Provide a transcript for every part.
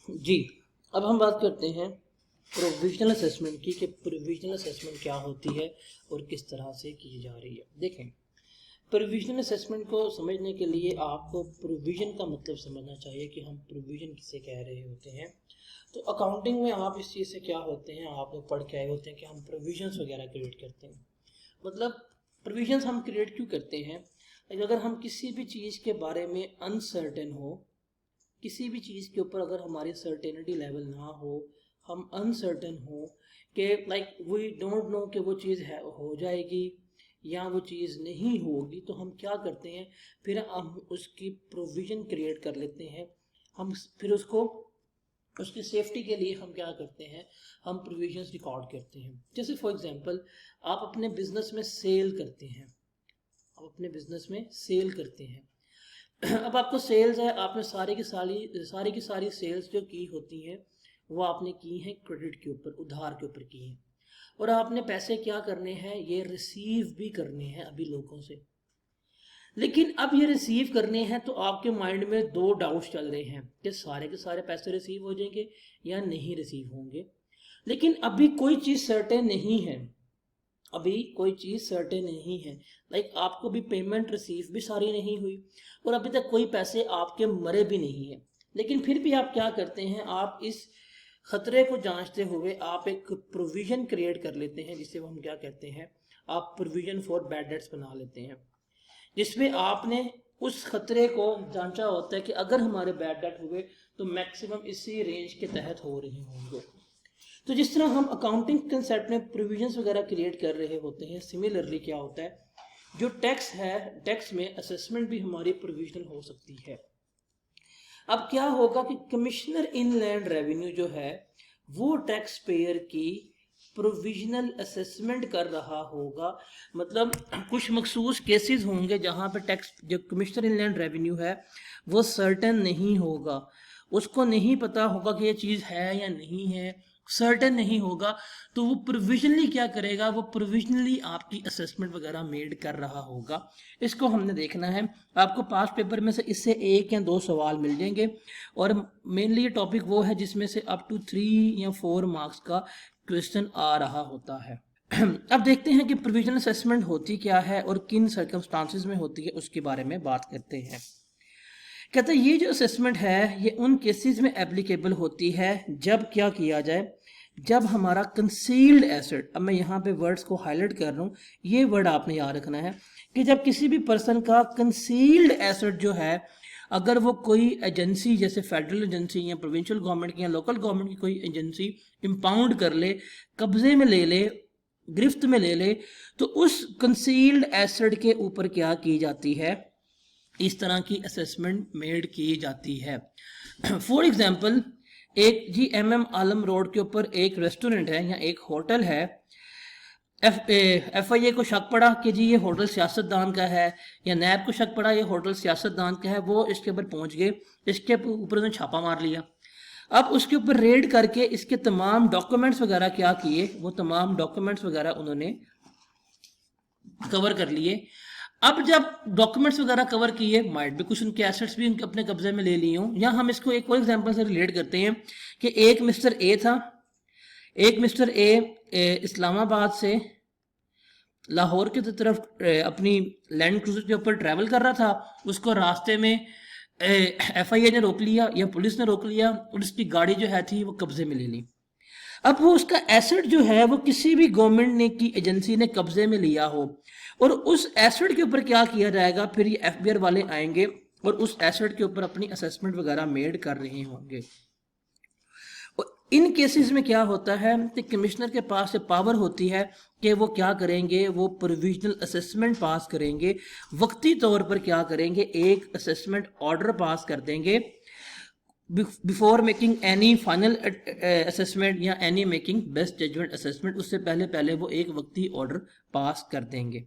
जी, अब हम बात करते हैं प्रोविजनल असेसमेंट की कि प्रोविजनल असेसमेंट क्या होती है और किस तरह से की जा रही है। देखें, प्रोविजनल असेसमेंट को समझने के लिए आपको प्रोविजन का मतलब समझना चाहिए कि हम प्रोविजन किसे कह रहे होते हैं। तो अकाउंटिंग में आप इस चीज़ से क्या होते हैं, आप लोग पढ़ के आए होते हैं कि हम प्रोविजंस वगैरह क्रिएट करते हैं। मतलब प्रोविजंस हम क्रिएट क्यों करते हैं? अगर हम किसी भी चीज़ के बारे में अनसर्टेन हो, किसी भी चीज़ के ऊपर अगर हमारी सर्टेनिटी लेवल ना हो, हम अनसर्टेन हो कि लाइक वी डोंट नो कि वो चीज़ है हो जाएगी या वो चीज़ नहीं होगी, तो हम क्या करते हैं, फिर हम उसकी प्रोविज़न क्रिएट कर लेते हैं। हम फिर उसको उसकी सेफ्टी के लिए हम क्या करते हैं, हम प्रोविजंस रिकॉर्ड करते हैं। जैसे फॉर एग्जांपल आप अपने बिजनेस में सेल करते हैं, आप अपने बिजनेस में सेल करते हैं। अब आपको सेल्स है, आपने सारी की सारी सेल्स जो की होती हैं वो आपने की हैं क्रेडिट के ऊपर, उधार के ऊपर की हैं, और आपने पैसे क्या करने हैं, ये रिसीव भी करने हैं अभी लोगों से। लेकिन अब ये रिसीव करने हैं तो आपके माइंड में दो डाउट्स चल रहे हैं कि सारे के सारे पैसे रिसीव हो जाएंगे या नहीं रिसीव होंगे। लेकिन अभी कोई चीज़ सर्टेन नहीं है, अभी कोई चीज़ सर्टेन नहीं है। लाइक आपको भी पेमेंट रिसीव भी सारी नहीं हुई और अभी तक कोई पैसे आपके मरे भी नहीं है। लेकिन फिर भी आप क्या करते हैं, आप इस खतरे को जांचते हुए आप एक प्रोविजन क्रिएट कर लेते हैं, जिसे हम क्या कहते हैं, आप प्रोविजन फॉर बैड डेट्स बना लेते हैं, जिसमें आपने उस खतरे को जांचा होता है कि अगर हमारे बैड डेट हुए तो मैक्सिमम इसी रेंज के तहत हो रहे होंगे। तो जिस तरह हम अकाउंटिंग कंसेप्ट में प्रोविजंस वगैरह क्रिएट कर रहे होते हैं, सिमिलरली क्या होता है, जो टैक्स है, टैक्स में असेसमेंट भी हमारी प्रोविजनल हो सकती है। अब क्या होगा कि कमिश्नर इनलैंड रेवेन्यू जो है वो टैक्स पेयर की प्रोविजनल असेसमेंट कर रहा होगा। मतलब कुछ मखसूस केसेस होंगे जहां पे टैक्स, जो कमिश्नर इनलैंड रेवेन्यू है वो सर्टेन नहीं होगा, उसको नहीं पता होगा कि ये चीज़ है या नहीं है, सर्टेन नहीं होगा, तो वो प्रोविजनली क्या करेगा, वो प्रोविजनली आपकी असेसमेंट वगैरह मेड कर रहा होगा। इसको हमने देखना है। आपको पास पेपर में से इससे एक या दो सवाल मिल जाएंगे और मेनली ये टॉपिक वो है जिसमें से अप टू 3 या 4 मार्क्स का क्वेश्चन आ रहा होता है। अब देखते हैं कि प्रोविजनल असेसमेंट होती क्या है और किन सर्कमस्टांसेस में होती है, उसके बारे में बात करते हैं। कहते हैं ये जो असेसमेंट है ये उन केसेस में एप्लीकेबल होती है जब क्या किया जाए, जब हमारा कंसील्ड एसेट, अब मैं यहाँ पे वर्ड्स को हाईलाइट कर रहा हूँ, ये वर्ड आपने याद रखना है कि जब किसी भी पर्सन का कंसील्ड एसेट जो है, अगर वो कोई एजेंसी जैसे फेडरल एजेंसी या प्रोविंशियल गवर्नमेंट की या लोकल गवर्नमेंट की कोई एजेंसी इंपाउंड कर ले, कब्जे में ले ले, गिरफ्त में ले ले, तो उस कंसील्ड एसेट के ऊपर क्या की जाती है, इस तरह की असेसमेंट मेड की जाती है। फॉर एग्जाम्पल, एक जी MM आलम रोड के ऊपर एक रेस्टोरेंट है या एक होटल है, FIA को शक पड़ा कि जी ये होटल सियासतदान का है, या नैब को शक पड़ा ये होटल सियासतदान का है, वो इसके ऊपर पहुंच गए, इसके ऊपर उन्होंने छापा मार लिया। अब उसके ऊपर रेड करके इसके तमाम डॉक्यूमेंट्स वगैरह क्या किए, वो तमाम डॉक्यूमेंट्स वगैरह उन्होंने कवर कर लिए। अब जब डॉक्यूमेंट्स वगैरह कवर किए, माइट भी कुछ उनके एसेट्स भी उनके अपने कब्जे में ले लिए हों, या हम इसको एक और एग्जांपल से रिलेट करते हैं कि एक मिस्टर ए था, एक मिस्टर ए इस्लामाबाद से लाहौर की तरफ अपनी लैंड क्रूजर के ऊपर ट्रैवल कर रहा था। उसको रास्ते में FIA ने रोक लिया या पुलिस ने रोक लिया और उसकी गाड़ी जो है थी वो कब्जे में ले ली। अब वो उसका एसेट जो है वो किसी भी गवर्नमेंट ने की एजेंसी ने कब्जे में लिया हो, और उस एसेट के ऊपर क्या किया जाएगा, फिर ये FBI वाले आएंगे और उस एसेट के ऊपर अपनी असेसमेंट वगैरह मेड कर रहे होंगे। इन केसेस में क्या होता है कि कमिश्नर के पास से पावर होती है कि वो क्या करेंगे, वो प्रोविजनल असेसमेंट पास करेंगे, वक्ती तौर पर क्या करेंगे, एक असेसमेंट ऑर्डर पास कर देंगे before making any final assessment या any making best judgement assessment, उससे पहले पहले वो एक वक्ती ऑर्डर पास कर देंगे।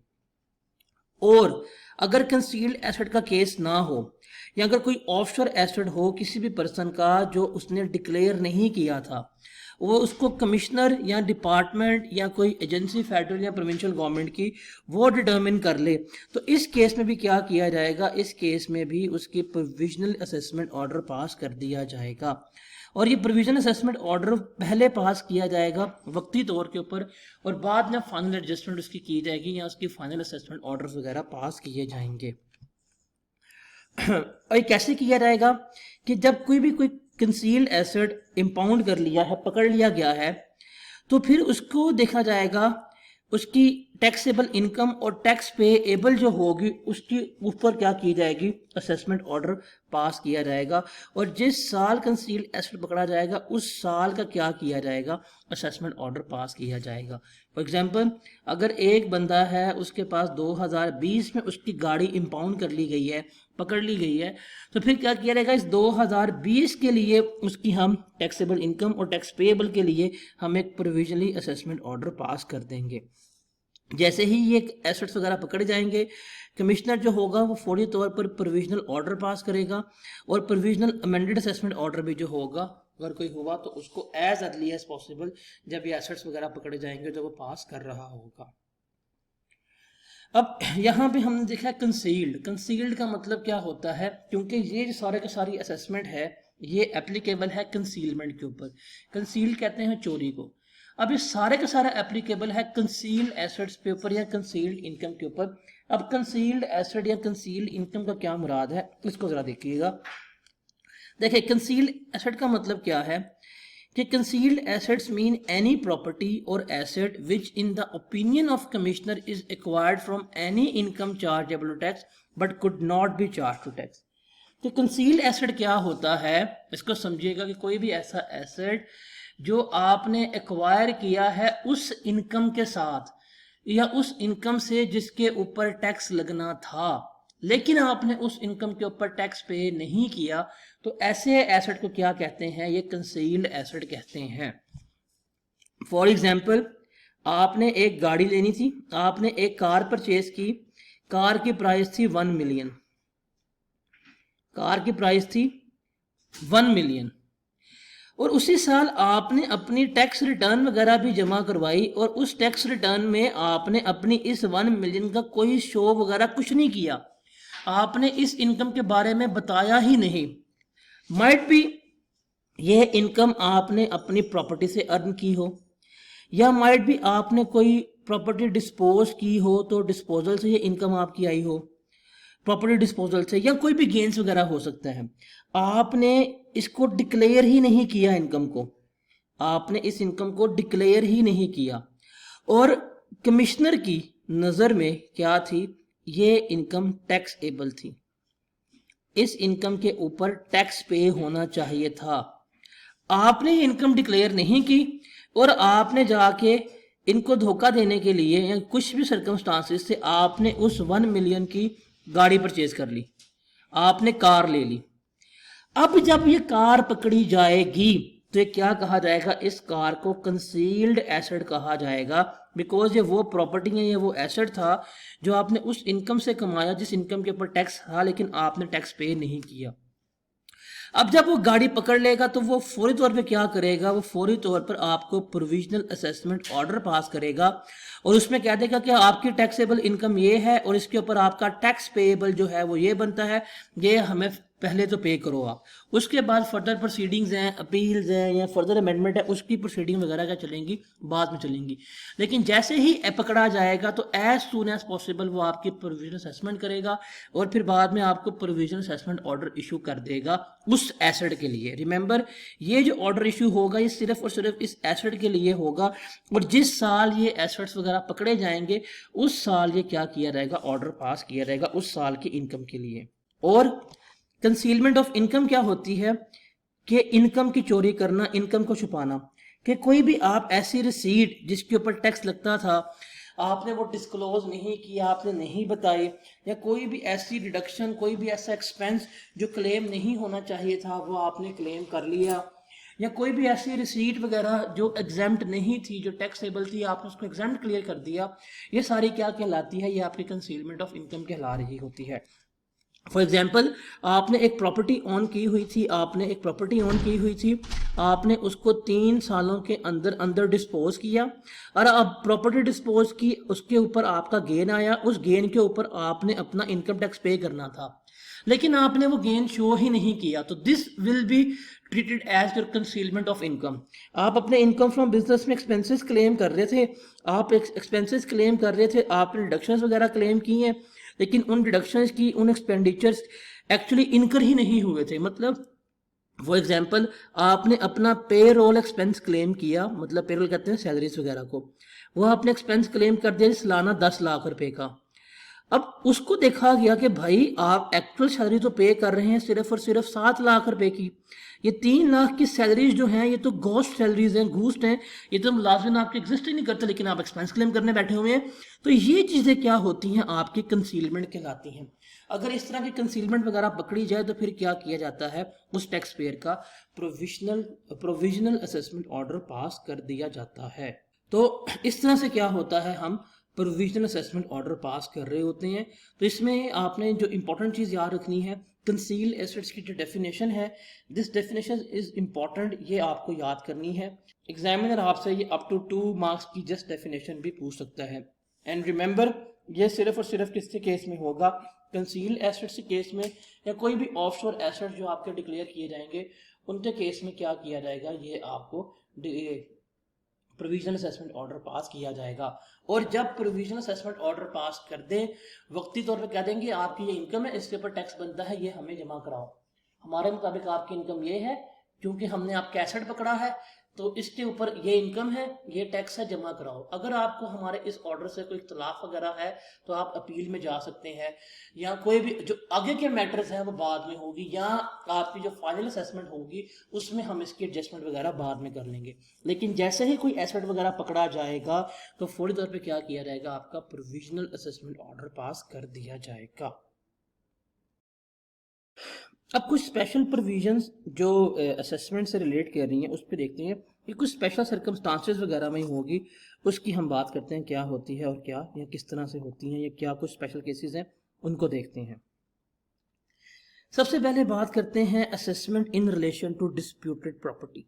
और अगर कंसील्ड एसेट का केस ना हो या अगर कोई ऑफशोर एसेट हो किसी भी पर्सन का जो उसने डिक्लेयर नहीं किया था, वो उसको कमिश्नर या डिपार्टमेंट या कोई एजेंसी फेडरल या प्रोविंशियल गवर्नमेंट की वो डिटर्मिन कर ले, तो इस केस में भी क्या किया जाएगा, इस केस में भी उसकी प्रोविजनल असेसमेंट ऑर्डर पास कर दिया जाएगा। और ये प्रोविजनल असेसमेंट ऑर्डर पहले पास किया जाएगा वक्ती तौर के ऊपर, और बाद में फाइनल एडजस्टमेंट उसकी की जाएगी या उसकी फाइनल असेसमेंट ऑर्डर वगैरह पास किए जाएंगे। और ये कैसे किया जाएगा कि जब कोई कंसील्ड एसेट इंपाउंड कर लिया है, पकड़ लिया गया है, तो फिर उसको देखा जाएगा उसकी टैक्सेबल इनकम और टैक्स पेएबल जो होगी उसकी ऊपर क्या की जाएगी, असेसमेंट ऑर्डर पास किया जाएगा। और जिस साल कंसील्ड एसेट पकड़ा जाएगा उस साल का क्या किया जाएगा, असेसमेंट ऑर्डर पास किया जाएगा। फॉर एग्जांपल, अगर एक बंदा है उसके पास 2020 में उसकी गाड़ी इंपाउंड कर ली गई है, पकड़ ली गई है, तो फिर क्या किया जाएगा, इस 2020 के लिए उसकी हम टैक्सेबल इनकम और टैक्स पेएबल के लिए हम एक प्रोविजनली असेसमेंट ऑर्डर पास कर देंगे। जैसे ही ये एसेट्स वगैरह पकड़े जाएंगे, कमिश्नर जो होगा वो फौरी तौर पर प्रोविजनल ऑर्डर पास करेगा, और प्रोविजनल अमेंडेड असेसमेंट ऑर्डर भी जो होगा, अगर कोई हुआ तो उसको एज अर्ली एज पॉसिबल जब ये एसेट्स वगैरह पकड़े जाएंगे जब वो पास कर रहा होगा। अब यहाँ पे हमने देखा कंसील्ड का मतलब क्या होता है, क्योंकि ये जो सारे का सारी असेसमेंट है ये एप्लीकेबल है कंसीलमेंट के ऊपर। कंसील्ड कहते हैं चोरी को। अब ये सारे का सारा एप्लीकेबल है कंसील्ड एसेट्स के ऊपर या कंसील्ड इनकम के ऊपर। अब कंसील्ड एसेट या कंसील्ड इनकम का क्या मुराद है, इसको जरा देखिएगा। देखिए, कंसील्ड एसेट का मतलब क्या है कि concealed assets mean any property और asset which in the opinion of commissioner is acquired from any income chargeable to tax but could not be charge to tax. तो कंसील्ड एसेट क्या होता है, इसको समझिएगा कि कोई भी ऐसा एसेट जो आपने एक्वायर किया है उस इनकम के साथ या उस इनकम से जिसके ऊपर टैक्स लगना था, लेकिन आपने उस इनकम के ऊपर टैक्स पे नहीं किया, तो ऐसे एसेट को क्या कहते हैं, ये कंसील्ड एसेट कहते हैं। फॉर एग्जाम्पल, आपने एक गाड़ी लेनी थी, आपने एक कार परचेज की, कार की प्राइस थी 1 मिलियन, कार की प्राइस थी 1 मिलियन, और उसी साल आपने अपनी टैक्स रिटर्न वगैरह भी जमा करवाई, और उस टैक्स रिटर्न में आपने अपनी इस 1 मिलियन का कोई शो वगैरह कुछ नहीं किया, आपने इस इनकम के बारे में बताया ही नहीं। माइट बी यह इनकम आपने अपनी प्रॉपर्टी से अर्न की हो, या माइट बी आपने कोई प्रॉपर्टी डिस्पोज की हो तो डिस्पोजल से ये इनकम आपकी आई हो, प्रॉपर्टी डिस्पोजल से, या कोई भी गेन्स वगैरह हो सकता है। आपने इसको डिक्लेयर ही नहीं किया, इनकम को आपने इस इनकम को डिक्लेयर ही नहीं किया, और कमिश्नर की नज़र में क्या थी, ये इनकम टैक्सेबल थी, इस इनकम के ऊपर टैक्स पे होना चाहिए था। आपने ये इनकम डिक्लेयर नहीं की और आपने जाके इनको धोखा देने के लिए या कुछ भी सर्कमस्टांसेस से आपने उस 1 मिलियन की गाड़ी परचेज कर ली, आपने कार ले ली। अब जब ये कार पकड़ी जाएगी तो ये क्या कहा जाएगा, इस कार को कंसील्ड एसेट कहा जाएगा, बिकॉज ये वो प्रॉपर्टी है, ये वो एसेट था जो आपने उस इनकम से कमाया जिस इनकम के ऊपर टैक्स था, लेकिन आपने टैक्स पे नहीं किया। अब जब वो गाड़ी पकड़ लेगा तो वो फौरी तौर पे क्या करेगा, वो फौरी तौर पर आपको प्रोविजनल असेसमेंट ऑर्डर पास करेगा और उसमें कह देगा कि आपकी टैक्सेबल इनकम ये है और इसके ऊपर आपका टैक्स पेएबल जो है वो ये बनता है, ये हमें पहले तो पे करो आप। उसके बाद फर्दर प्रोसीडिंग्स हैं, अपील्स हैं या फर्दर अमेंडमेंट है, उसकी प्रोसीडिंग वगैरह क्या चलेंगी, बाद में चलेंगी। लेकिन जैसे ही पकड़ा जाएगा तो एज सून एज पॉसिबल वो आपकी प्रोविजनल असेसमेंट करेगा और फिर बाद में आपको प्रोविजनल असेसमेंट ऑर्डर इशू कर देगा उस एसेट के लिए। रिमेंबर, ये जो ऑर्डर इशू होगा ये सिर्फ और सिर्फ इस एसेट के लिए होगा, और जिस साल ये एसेट्स वगैरह पकड़े जाएंगे उस साल ये क्या किया जाएगा, ऑर्डर पास किया जाएगा उस साल की इनकम के लिए। और कंसीलमेंट ऑफ इनकम क्या होती है कि इनकम की चोरी करना, इनकम को छुपाना, कि कोई भी आप ऐसी रिसीट जिसके ऊपर टैक्स लगता था आपने वो डिस्क्लोज नहीं किया, आपने नहीं बताए, या कोई भी ऐसी डिडक्शन, कोई भी ऐसा एक्सपेंस जो क्लेम नहीं होना चाहिए था वो आपने क्लेम कर लिया, या कोई भी ऐसी रिसीट वगैरह जो एग्जाम्प्ट नहीं थी, जो टैक्सेबल थी, आपने उसको एग्जाम्प्ट क्लियर कर दिया, ये सारी क्या कहलाती है, ये आपकी कंसीलमेंट ऑफ इनकम कहला रही होती है। फॉर एग्जाम्पल, आपने एक प्रॉपर्टी ऑन की हुई थी, आपने उसको 3 सालों के अंदर अंदर डिस्पोज किया, और अब प्रॉपर्टी डिस्पोज की, उसके ऊपर आपका गेन आया, उस गेन के ऊपर आपने अपना इनकम टैक्स पे करना था, लेकिन आपने वो गेन शो ही नहीं किया, तो this will be treated as your concealment of income. आप अपने इनकम फ्रॉम बिजनेस में एक्सपेंसेस क्लेम कर रहे थे, आप एक्सपेंसेस क्लेम कर रहे थे, आपने डिडक्शंस वगैरह क्लेम की हैं, लेकिन उन डिडक्शंस की, उन एक्सपेंडिचर्स एक्चुअली इनकर ही नहीं हुए थे। मतलब फॉर एग्जाम्पल आपने अपना पे रोल एक्सपेंस क्लेम किया, मतलब पे रोल कहते हैं सैलरीज वगैरह को, वो आपने एक्सपेंस क्लेम कर दिया सालाना 10 लाख रुपए का। अब उसको देखा गया कि भाई आप एक्चुअल सैलरी तो पे कर रहे हैं सिर्फ और सिर्फ 7 लाख रुपए की, ये 3 लाख की सैलरीज जो हैं ये तो गोस्ट सैलरीज हैं, घूस्ट हैं, ये तो मुलाजिम आपके एग्जिस्ट ही नहीं करते, लेकिन आप एक्सपेंस क्लेम करने बैठे हुए हैं। तो ये चीज़ें क्या होती हैं, आपकी कंसीलमेंट कहलाती हैं। अगर इस तरह की कंसीलमेंट वगैरह पकड़ी जाए तो फिर क्या किया जाता है, उस टैक्स पेयर का प्रोविजनल असेसमेंट ऑर्डर पास कर दिया जाता है। तो इस तरह से क्या होता है, हम प्रोविजनल असेसमेंट ऑर्डर पास कर रहे होते हैं। तो इसमें आपने जो इंपॉर्टेंट चीज़ याद रखनी है, कंसील एसेट्स की जो डेफिनेशन है, दिस डेफिनेशन इज इंपॉर्टेंट, ये आपको याद करनी है। एग्जामिनर आपसे ये अप टू 2 मार्क्स की जस्ट डेफिनेशन भी पूछ सकता है। एंड रिमेंबर, ये सिर्फ और सिर्फ किसके केस में होगा, कंसील एसेट्स के केस में, या कोई भी ऑफशोर एसेट जो आपके डिक्लेयर किए जाएंगे उनके केस में क्या किया जाएगा, ये आपको प्रोविजनल असेसमेंट ऑर्डर पास किया जाएगा। और जब प्रोविजनल असेसमेंट ऑर्डर पास कर दें, वक्ती तौर पे कह देंगे आपकी ये इनकम है, इसके ऊपर टैक्स बनता है, ये हमें जमा कराओ। हमारे मुताबिक आपकी इनकम ये है, क्योंकि हमने आपका एसेट पकड़ा है, तो इसके ऊपर ये इनकम है, ये टैक्स है, जमा कराओ। अगर आपको हमारे इस ऑर्डर से कोई इख्तलाफ वगैरह है तो आप अपील में जा सकते हैं, या कोई भी जो आगे के मैटर्स हैं वो बाद में होगी, या आपकी जो फाइनल असेसमेंट होगी उसमें हम इसकी एडजस्टमेंट वगैरह बाद में कर लेंगे। लेकिन जैसे ही कोई एसेट वगैरह पकड़ा जाएगा तो फौरी तौर पर क्या किया जाएगा, आपका प्रोविजनल असेसमेंट ऑर्डर पास कर दिया जाएगा। अब कुछ स्पेशल प्रोविजंस जो असेसमेंट से रिलेट कर रही हैं उस पर देखते हैं कि कुछ स्पेशल सर्कमस्टांसेस वगैरह में होगी, उसकी हम बात करते हैं क्या होती है और क्या, या किस तरह से होती हैं, या क्या कुछ स्पेशल केसेस हैं उनको देखते हैं। सबसे पहले बात करते हैं assessment in relation to disputed property.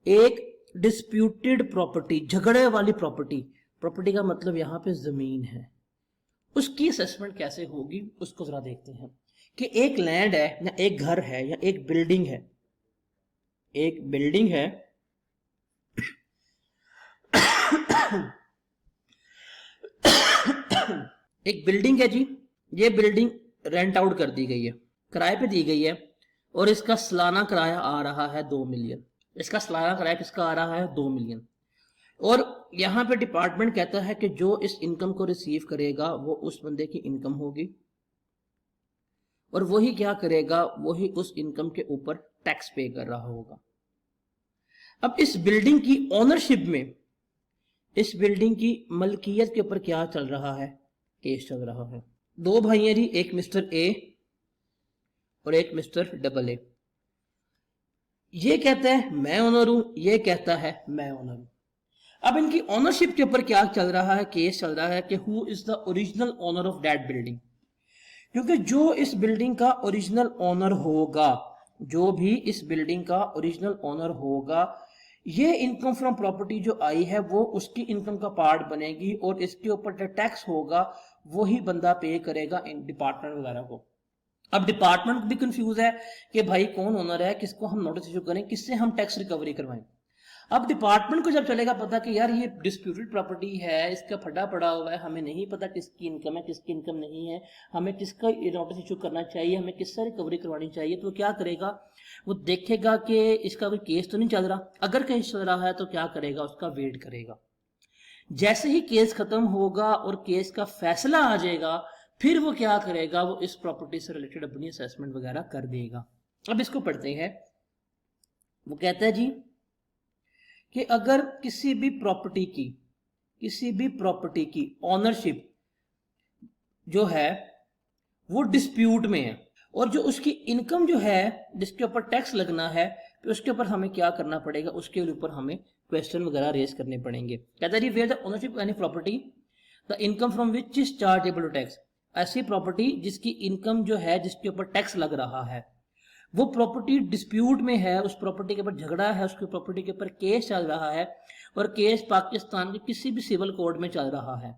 एक डिस्प्यूटेड प्रॉपर्टी, झगड़े वाली प्रॉपर्टी, प्रॉपर्टी का मतलब यहाँ पे जमीन है, उसकी असेसमेंट कैसे होगी उसको जरा देखते हैं। कि एक लैंड है, या एक घर है, या एक बिल्डिंग है, एक बिल्डिंग है एक बिल्डिंग है जी, ये बिल्डिंग रेंट आउट कर दी गई है, किराए पे दी गई है, और इसका सालाना किराया आ रहा है 2 मिलियन। इसका सालाना किराया किसका आ रहा है, 2 मिलियन। और यहाँ पे डिपार्टमेंट कहता है कि जो इस इनकम को रिसीव करेगा वो उस बंदे की इनकम होगी, और वही क्या करेगा, वही उस इनकम के ऊपर टैक्स पे कर रहा होगा। अब इस बिल्डिंग की ओनरशिप में, इस बिल्डिंग की मलकियत के ऊपर क्या चल रहा है, केस चल रहा है। 2 भाई हैं जी, एक मिस्टर ए और एक मिस्टर डबल ए। ये कहता है मैं ओनर हूं, ये कहता है मैं ओनर हूं। अब इनकी ओनरशिप के ऊपर क्या चल रहा है, केस चल रहा है कि who is the original owner of that building. क्योंकि जो इस बिल्डिंग का ओरिजिनल ओनर होगा, जो भी इस बिल्डिंग का ओरिजिनल ओनर होगा, ये इनकम फ्रॉम प्रॉपर्टी जो आई है वो उसकी इनकम का पार्ट बनेगी, और इसके ऊपर जो टैक्स होगा वही बंदा पे करेगा इन डिपार्टमेंट वगैरह को। अब डिपार्टमेंट भी कंफ्यूज है कि भाई कौन ओनर है, किसको हम नोटिस इशू करें, किससे हम टैक्स रिकवरी करवाएं। अब डिपार्टमेंट को जब चलेगा पता कि यार ये डिस्प्यूटेड प्रॉपर्टी है, इसका फटा पड़ा हुआ है, हमें नहीं पता किसकी इनकम है किसकी इनकम नहीं है, हमें किसका नोटिस इशू करना चाहिए, हमें किससे रिकवरी करवानी चाहिए, तो क्या करेगा, वो देखेगा कि इसका कोई केस तो नहीं चल रहा। अगर केस चल रहा है तो क्या करेगा, उसका वेट करेगा। जैसे ही केस खत्म होगा और केस का फैसला आ जाएगा, फिर वो क्या करेगा, वो इस प्रॉपर्टी से रिलेटेड अपनी असेसमेंट वगैरह कर देगा। अब इसको पढ़ते हैं। वो कहता है जी कि अगर किसी भी प्रॉपर्टी की ओनरशिप जो है वो डिस्प्यूट में है, और जो उसकी इनकम जो है जिसके ऊपर टैक्स लगना है, तो उसके ऊपर हमें क्या करना पड़ेगा, उसके ऊपर हमें क्वेश्चन वगैरह रेज करने पड़ेंगे। कहता है जी where the ownership any property the income from which is chargeable to tax. ऐसी प्रॉपर्टी जिसकी इनकम जो है जिसके ऊपर टैक्स लग रहा है, वो प्रॉपर्टी डिस्प्यूट में है, उस प्रॉपर्टी के ऊपर झगड़ा है, उसकी प्रॉपर्टी के ऊपर केस चल रहा है, और केस पाकिस्तान के किसी भी सिविल कोर्ट में चल रहा है,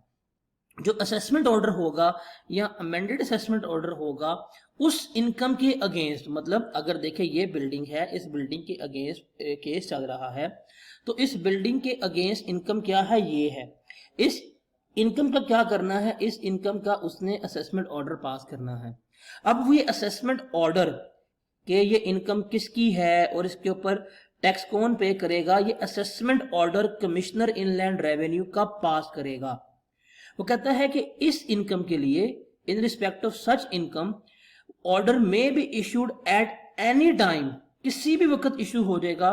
जो असेसमेंट ऑर्डर होगा या अमेंडेड असेसमेंट ऑर्डर होगा उस इनकम के अगेंस्ट, मतलब अगर देखें ये बिल्डिंग है, इस बिल्डिंग के अगेंस्ट केस चल रहा है, तो इस बिल्डिंग के अगेंस्ट इनकम क्या है, ये है। इस इनकम का क्या करना है, इस इनकम का उसने असेसमेंट ऑर्डर पास करना है। अब वो ये असेसमेंट ऑर्डर कि ये इनकम किसकी है और इसके ऊपर टैक्स कौन पे करेगा, ये assessment order commissioner inland revenue का पास करेगा। वो कहता है कि इस इनकम के लिए, in respect of such income, order में be issued at any time, किसी भी वक्त इशू हो जाएगा,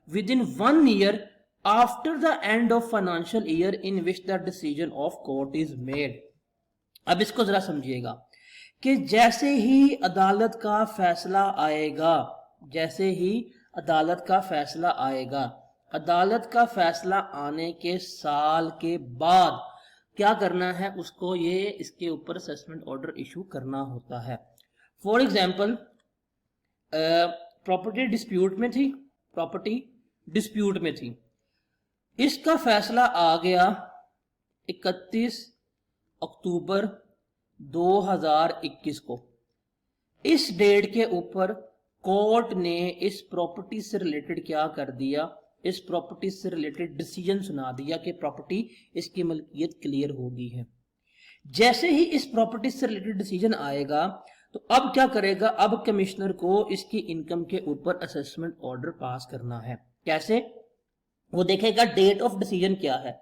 within 1 year after the end of financial year in which the decision of court is made. अब इसको जरा समझिएगा कि जैसे ही अदालत का फैसला आएगा, जैसे ही अदालत का फैसला आएगा, अदालत का फैसला आने के साल के बाद क्या करना है, उसको ये इसके ऊपर असेसमेंट ऑर्डर इशू करना होता है। फॉर एग्जाम्पल प्रॉपर्टी डिस्प्यूट में थी, प्रॉपर्टी डिस्प्यूट में थी, इसका फैसला आ गया 31 अक्टूबर 2021 को। इस डेट के ऊपर कोर्ट ने इस प्रॉपर्टी से रिलेटेड क्या कर दिया, इस प्रॉपर्टी से रिलेटेड डिसीजन सुना दिया कि प्रॉपर्टी, इसकी मलकियत क्लियर हो गई है। जैसे ही इस प्रॉपर्टी से रिलेटेड डिसीजन आएगा तो अब क्या करेगा, अब कमिश्नर को इसकी इनकम के ऊपर असेसमेंट ऑर्डर पास करना है। कैसे, वो देखेगा डेट ऑफ डिसीजन क्या है,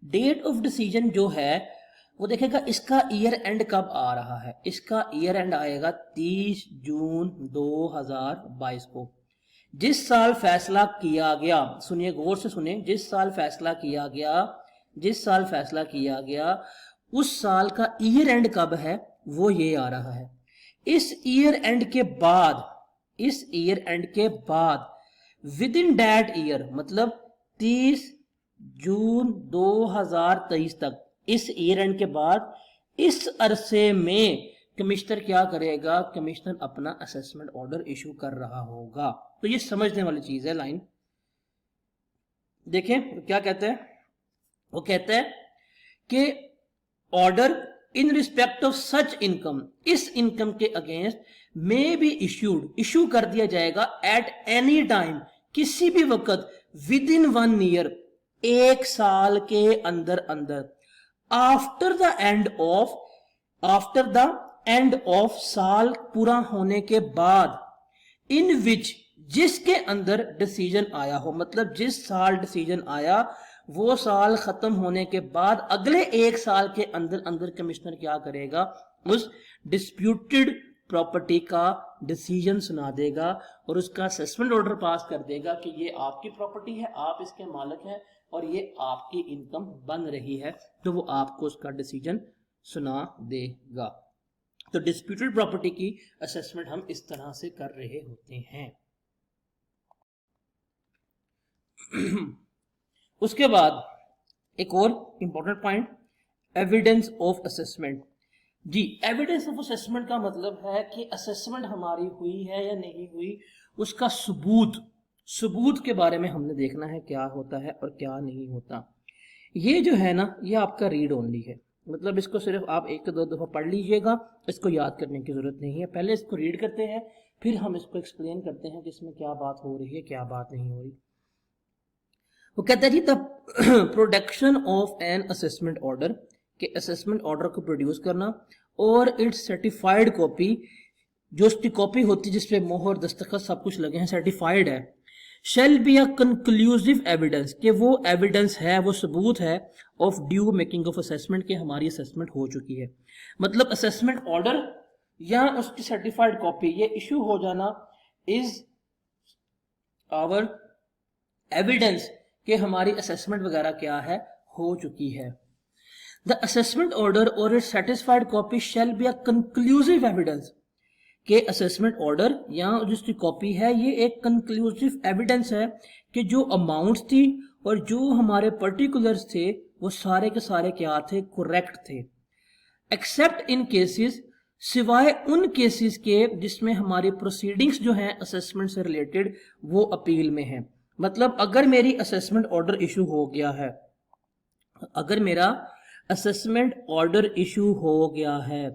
डेट ऑफ डिसीजन जो है वो देखेगा इसका ईयर एंड कब आ रहा है, इसका ईयर एंड आएगा 30 जून 2022 को। जिस साल फैसला किया गया, सुनिए गौर से सुनिए, जिस साल फैसला किया गया, जिस साल फैसला किया गया उस साल का ईयर एंड कब है, वो ये आ रहा है। इस ईयर एंड के बाद, इस ईयर एंड के बाद विद इन दैट ईयर, मतलब 30 जून 2023 तक, इस ईयर एंड के बाद इस अरसे में कमिश्नर क्या करेगा, कमिश्नर अपना असेसमेंट ऑर्डर इशू कर रहा होगा। तो ये समझने वाली चीज है लाइन। देखें क्या कहते हैं, वो कहते हैं कि order in respect of such income, इस इनकम के अगेंस्ट में बी इश्यूड, इशू कर दिया जाएगा एट एनी टाइम, किसी भी वक्त, विद इन 1 ईयर, 1 साल के अंदर अंदर, after the end of, after the end of, साल पूरा होने के बाद, इन विच, जिसके अंदर डिसीजन आया हो, मतलब जिस साल डिसीजन आया वो साल खत्म होने के बाद अगले 1 साल के अंदर अंदर कमिश्नर क्या करेगा, उस डिस्प्यूटेड प्रॉपर्टी का डिसीजन सुना देगा और उसका असेसमेंट ऑर्डर पास कर देगा कि ये आपकी प्रॉपर्टी है, आप इसके मालिक हैं और ये आपकी इनकम बन रही है, तो वो आपको उसका डिसीजन सुना देगा। तो डिस्प्यूटेड प्रॉपर्टी की असेसमेंट हम इस तरह से कर रहे होते हैं। उसके बाद एक और important point, evidence of assessment. जी, एविडेंस ऑफ असेसमेंट का मतलब है कि असेसमेंट हमारी हुई है या नहीं हुई, उसका सबूत, सबूत के बारे में हमने देखना है क्या होता है और क्या नहीं होता। ये जो है ना, ये आपका रीड ओनली है, मतलब इसको सिर्फ आप 1 से 2 दफा पढ़ लीजिएगा, इसको याद करने की जरूरत नहीं है। पहले इसको रीड करते हैं, फिर हम इसको एक्सप्लेन करते हैं कि इसमें क्या बात हो रही है, क्या बात नहीं हो रही। वो कहता है जी, the production of an assessment order, के असेसमेंट ऑर्डर को प्रोड्यूस करना और इट्स सर्टिफाइड कॉपी, जो उसकी कॉपी होती है जिसपे मोहर दस्तखत सब कुछ लगे हैं, सर्टिफाइड है, shall be a conclusive evidence, कि वो एविडेंस है, वो सबूत है, of due making of assessment, के हमारी असेसमेंट हो चुकी है। मतलब असेसमेंट ऑर्डर या उसकी सर्टिफाइड कॉपी ये इशू हो जाना इज आवर एविडेंस कि हमारी असेसमेंट वगैरह क्या है, हो चुकी है। द असेसमेंट ऑर्डर और it's certified copy shall be a conclusive evidence, के असेसमेंट ऑर्डर या जिसकी कॉपी है ये एक कंक्लूसिव एविडेंस है कि जो अमाउंट्स थी और जो हमारे पर्टिकुलर्स थे वो सारे के सारे क्या थे, करेक्ट थे। एक्सेप्ट इन केसेस, सिवाय उन केसेस के जिसमें हमारी प्रोसीडिंग्स जो हैं असेसमेंट से रिलेटेड वो अपील में है। मतलब अगर मेरी असेसमेंट ऑर्डर इशू हो गया है, अगर मेरा असेसमेंट ऑर्डर इशू हो गया है,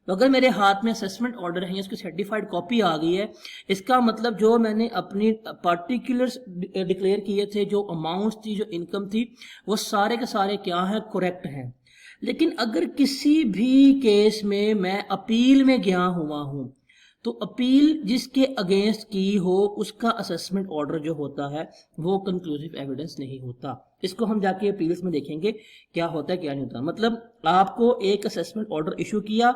तो अगर मेरे हाथ में असेसमेंट ऑर्डर है, इसकी सर्टिफाइड कॉपी आ गई है, इसका मतलब जो मैंने अपनी पार्टिकुलर्स डिक्लेयर किए थे, जो अमाउंट्स थी, जो इनकम थी, वो सारे के सारे क्या हैं, करेक्ट हैं। लेकिन अगर किसी भी केस में मैं अपील में गया हुआ हूं, तो अपील जिसके अगेंस्ट की हो उसका असेसमेंट ऑर्डर जो होता है वो कंक्लूसिव एविडेंस नहीं होता। इसको हम जाके अपील्स में देखेंगे क्या होता है क्या नहीं होता। मतलब आपको एक असेसमेंट ऑर्डर इशू किया,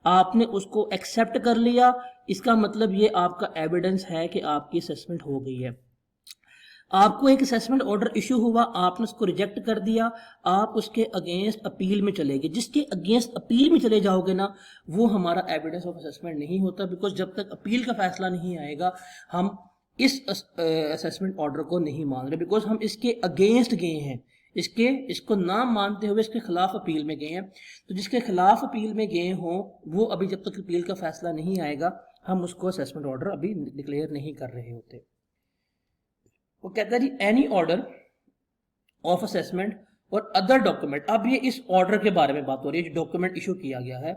आपने उसको एक्सेप्ट कर लिया, इसका मतलब ये आपका एविडेंस है कि आपकी असेसमेंट हो गई है। आपको एक असेसमेंट ऑर्डर इशू हुआ, आपने उसको रिजेक्ट कर दिया, आप उसके अगेंस्ट अपील में चले गए। जिसके अगेंस्ट अपील में चले जाओगे ना, वो हमारा एविडेंस ऑफ असेसमेंट नहीं होता, बिकॉज जब तक अपील का फैसला नहीं आएगा हम इस असेसमेंट ऑर्डर को नहीं मान रहे, बिकॉज हम इसके अगेंस्ट गए हैं, इसको ना मानते हुए इसके खिलाफ अपील में गए हैं। तो जिसके खिलाफ अपील में गए हों वो अभी जब तक अपील का फैसला नहीं आएगा हम उसको असेसमेंट ऑर्डर अभी डिक्लेयर नहीं कर रहे होते। वो कहता है जी एनी ऑर्डर ऑफ असेसमेंट और अदर डॉक्यूमेंट। अब ये इस ऑर्डर के बारे में बात हो रही है जो डॉक्यूमेंट इशू किया गया है,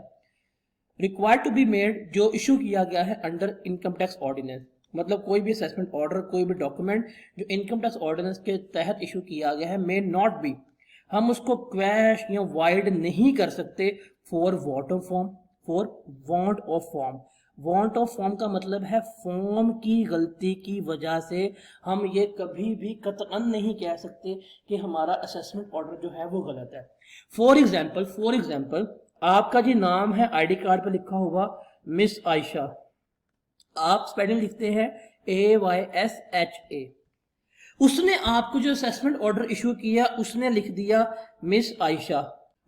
रिक्वायर्ड टू बी मेड, जो इशू किया गया है अंडर इनकम टैक्स ऑर्डिनेंस। मतलब कोई भी असेसमेंट ऑर्डर, कोई भी डॉक्यूमेंट जो इनकम टैक्स ऑर्डिनेंस के तहत इशू किया गया है, मे नॉट बी, हम उसको क्वैश या वाइड नहीं कर सकते for want of form, for want of form. Want of form का मतलब है फॉर्म की गलती की वजह से हम ये कभी भी कतअन नहीं कह सकते कि हमारा असेसमेंट ऑर्डर जो है वो गलत है। फॉर एग्जाम्पल आपका जी नाम है आईडी कार्ड पे लिखा हुआ मिस आयशा, आप स्पेलिंग लिखते हैं AYSHA। उसने आपको जो असेसमेंट ऑर्डर इशू किया उसने लिख दिया मिस आयशा,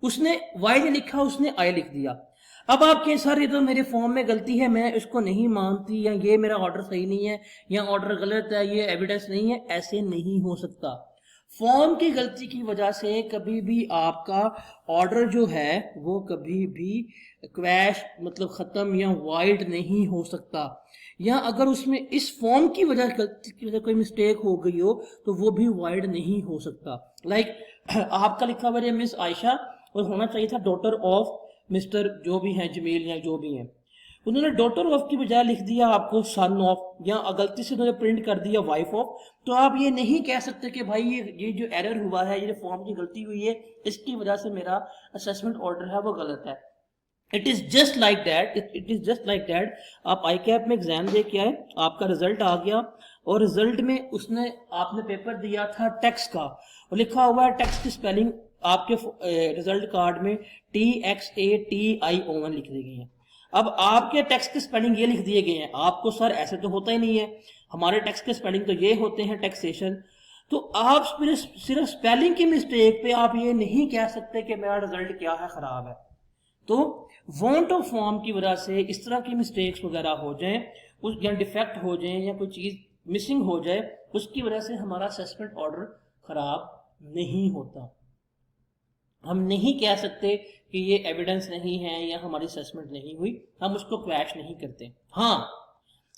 उसने वाई नहीं लिखा, उसने आई लिख दिया। अब आप कहें सर ये तो मेरे फॉर्म में गलती है, मैं इसको नहीं मानती, या ये मेरा ऑर्डर सही नहीं है, या ऑर्डर गलत है, ये एविडेंस नहीं है। ऐसे नहीं हो सकता। फॉर्म की गलती की वजह से कभी भी आपका ऑर्डर जो है वो कभी भी क्वैश मतलब खत्म या वाइड नहीं हो सकता। या अगर उसमें इस फॉर्म की वजह कोई मिस्टेक हो गई हो तो वो भी वाइड नहीं हो सकता। लाइक आपका लिखा हुआ है मिस आयशा और होना चाहिए था डॉटर ऑफ मिस्टर जो भी हैं जमील या जो भी हैं, उन्होंने डॉटर ऑफ की बजाय लिख दिया आपको सन ऑफ, या गलती से उन्होंने प्रिंट कर दिया वाइफ ऑफ। तो आप ये नहीं कह सकते कि भाई ये जो एरर हुआ है, ये जो फॉर्म की गलती हुई है, इसकी वजह से मेरा असेसमेंट ऑर्डर है वो गलत है। It is just like that, आप आई कैप में एग्जाम दे के आए, आपका रिजल्ट आ गया और रिजल्ट में उसने आपने पेपर दिया था टैक्स का और लिखा हुआ है टैक्स की स्पेलिंग आपके रिजल्ट कार्ड में TXATION लिख दी गई है। अब आपके टैक्स के स्पेलिंग ये लिख दिए गए हैं, आपको सर ऐसे तो होता ही नहीं है, हमारे टैक्स के स्पेलिंग तो ये होते हैं टैक्सेशन। तो आप सिर्फ स्पेलिंग की मिस्टेक पे आप ये नहीं कह सकते कि मेरा रिजल्ट क्या है खराब है। तो वांट ऑफ फॉर्म की वजह से इस तरह की मिस्टेक्स वगैरह हो जाएं, उस या डिफेक्ट हो जाए या कोई चीज मिसिंग हो जाए, उसकी वजह से हमारा असेसमेंट ऑर्डर खराब नहीं होता। हम नहीं कह सकते कि ये एविडेंस नहीं है या हमारी असेसमेंट नहीं हुई, हम उसको क्वैश नहीं करते। हाँ,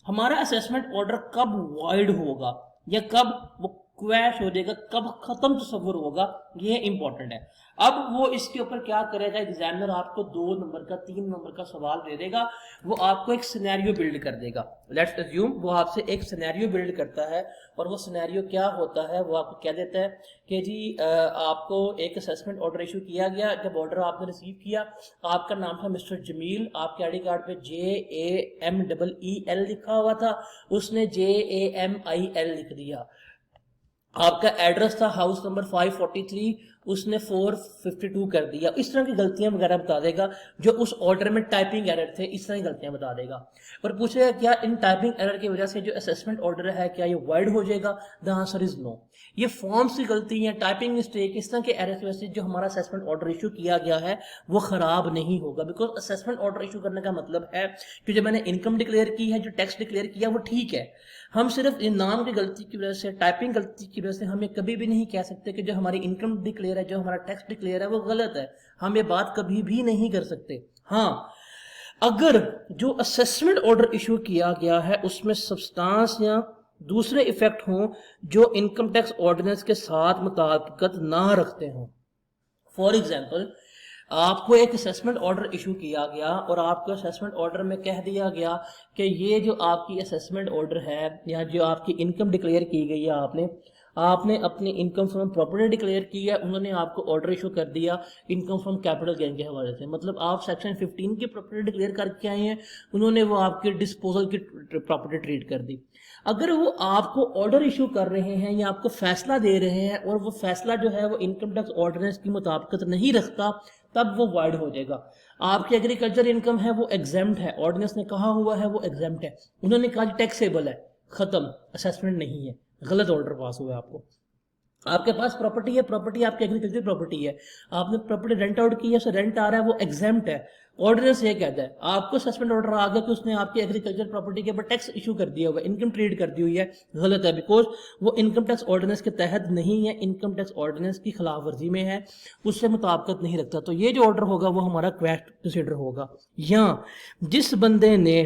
हमारा असेसमेंट ऑर्डर कब वाइड होगा या कब वो क्वैश हो जाएगा, कब खत्म तस्वुर होगा, ये इंपॉर्टेंट है। अब वो इसके ऊपर क्या करेगा, एग्जामिनर आपको 2 नंबर का 3 नंबर का सवाल दे देगा, वो आपको एक सिनेरियो बिल्ड कर देगा। लेट्स अज्यूम वो आपसे एक सिनेरियो बिल्ड करता है और वो सिनेरियो क्या होता है, वो आपको क्या देता है कि जी आपको एक असेसमेंट ऑर्डर इशू किया गया। जब ऑर्डर आपने रिसीव किया, आपका नाम था मिस्टर जमील, आपके आईडी कार्ड पे JAMEEL लिखा हुआ था, उसने JAMIL लिख दिया। आपका एड्रेस था हाउस नंबर 543, उसने 452 कर दिया। इस तरह की गलतियां वगैरह बता देगा जो उस ऑर्डर में टाइपिंग एरर थे, इस तरह की गलतियां बता देगा। पर पूछेगा क्या इन टाइपिंग एरर की वजह से जो असेसमेंट ऑर्डर है क्या ये वाइड हो जाएगा? The answer is no. ये फॉर्म्स की गलती या टाइपिंग मिस्टेक, इस तरह के एरर की वजह से जो हमारा असेसमेंट ऑर्डर इशू किया गया है वो खराब नहीं होगा। बिकॉज असेसमेंट ऑर्डर इशू करने का मतलब है कि जो मैंने इनकम डिक्लेयर की है, जो टैक्स डिक्लेयर किया, वो ठीक है। हम सिर्फ इन नाम की गलती की वजह से, टाइपिंग गलती की वजह से हम ये कभी भी नहीं कह सकते कि जो हमारी इनकम डिक्लेयर है, जो हमारा टैक्स डिक्लेयर है वो गलत है। हम ये बात कभी भी नहीं कर सकते। हाँ, अगर जो असेसमेंट ऑर्डर इशू किया गया है उसमें सब्सटेंस या दूसरे इफेक्ट हों जो इनकम टैक्स ऑर्डिनेंस के साथ मुताबिकत ना रखते हों। फॉर एग्जाम्पल आपको एक असेसमेंट ऑर्डर इशू किया गया और आपको असेसमेंट ऑर्डर में कह दिया गया कि ये जो आपकी असेसमेंट ऑर्डर है या जो आपकी इनकम डिक्लेयर की गई है, आपने अपनी इनकम फ्रॉम प्रॉपर्टी डिक्लेयर की है, उन्होंने आपको ऑर्डर इशू कर दिया इनकम फ्रॉम कैपिटल गेन के हवाले से। मतलब आप सेक्शन 15 की प्रॉपर्टी डिक्लेयर करके आए हैं, उन्होंने वो आपके डिस्पोजल की प्रॉपर्टी ट्रीट कर दी। अगर वो आपको ऑर्डर इशू कर रहे हैं या आपको फैसला दे रहे हैं और वो फैसला जो है वो इनकम टैक्स ऑर्डिनेंस की मुताबिकत नहीं रखता, तब वो वाइड हो जाएगा। आपकी एग्रीकल्चर इनकम है वो एग्जेम्प्ट है, ऑर्डिनेंस ने कहा हुआ है वो एग्जेम्प्ट है, उन्होंने कहा टैक्सेबल है, खत्म, असेसमेंट नहीं है, गलत ऑर्डर पास हुआ आपको। आपके पास प्रॉपर्टी है, प्रॉपर्टी आपकी एग्रीकल्चर प्रॉपर्टी है, आपने प्रॉपर्टी रेंट आउट की है, उससे रेंट आ रहा है, वो एग्जेम्प्ट है। ऑर्डिनेंस ये कहता है, आपको सस्पेंड ऑर्डर आ गया कि उसने आपकी एग्रीकल्चर प्रॉपर्टी के ऊपर टैक्स इशू कर दिया हुआ है, इनकम ट्रीट कर दी हुई है, गलत है, बिकॉज वो इनकम टैक्स ऑर्डिनेंस के तहत नहीं है, इनकम टैक्स ऑर्डिनेंस की खिलाफ वर्जी में है, उससे मुताबिकत नहीं रखता। तो ये जो ऑर्डर होगा वो हमारा क्वेस्ट कंसिडर होगा। या जिस बंदे ने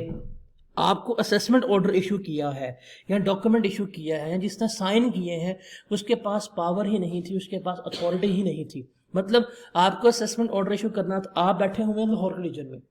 आपको असेसमेंट ऑर्डर इशू किया है या डॉक्यूमेंट इशू किया है, जिसने साइन किए हैं, उसके पास पावर ही नहीं थी, उसके पास अथॉरिटी ही नहीं थी। मतलब आपको असेसमेंट ऑर्डर इशू करना था, आप बैठे हुए हैं लाहौर के रीजन में,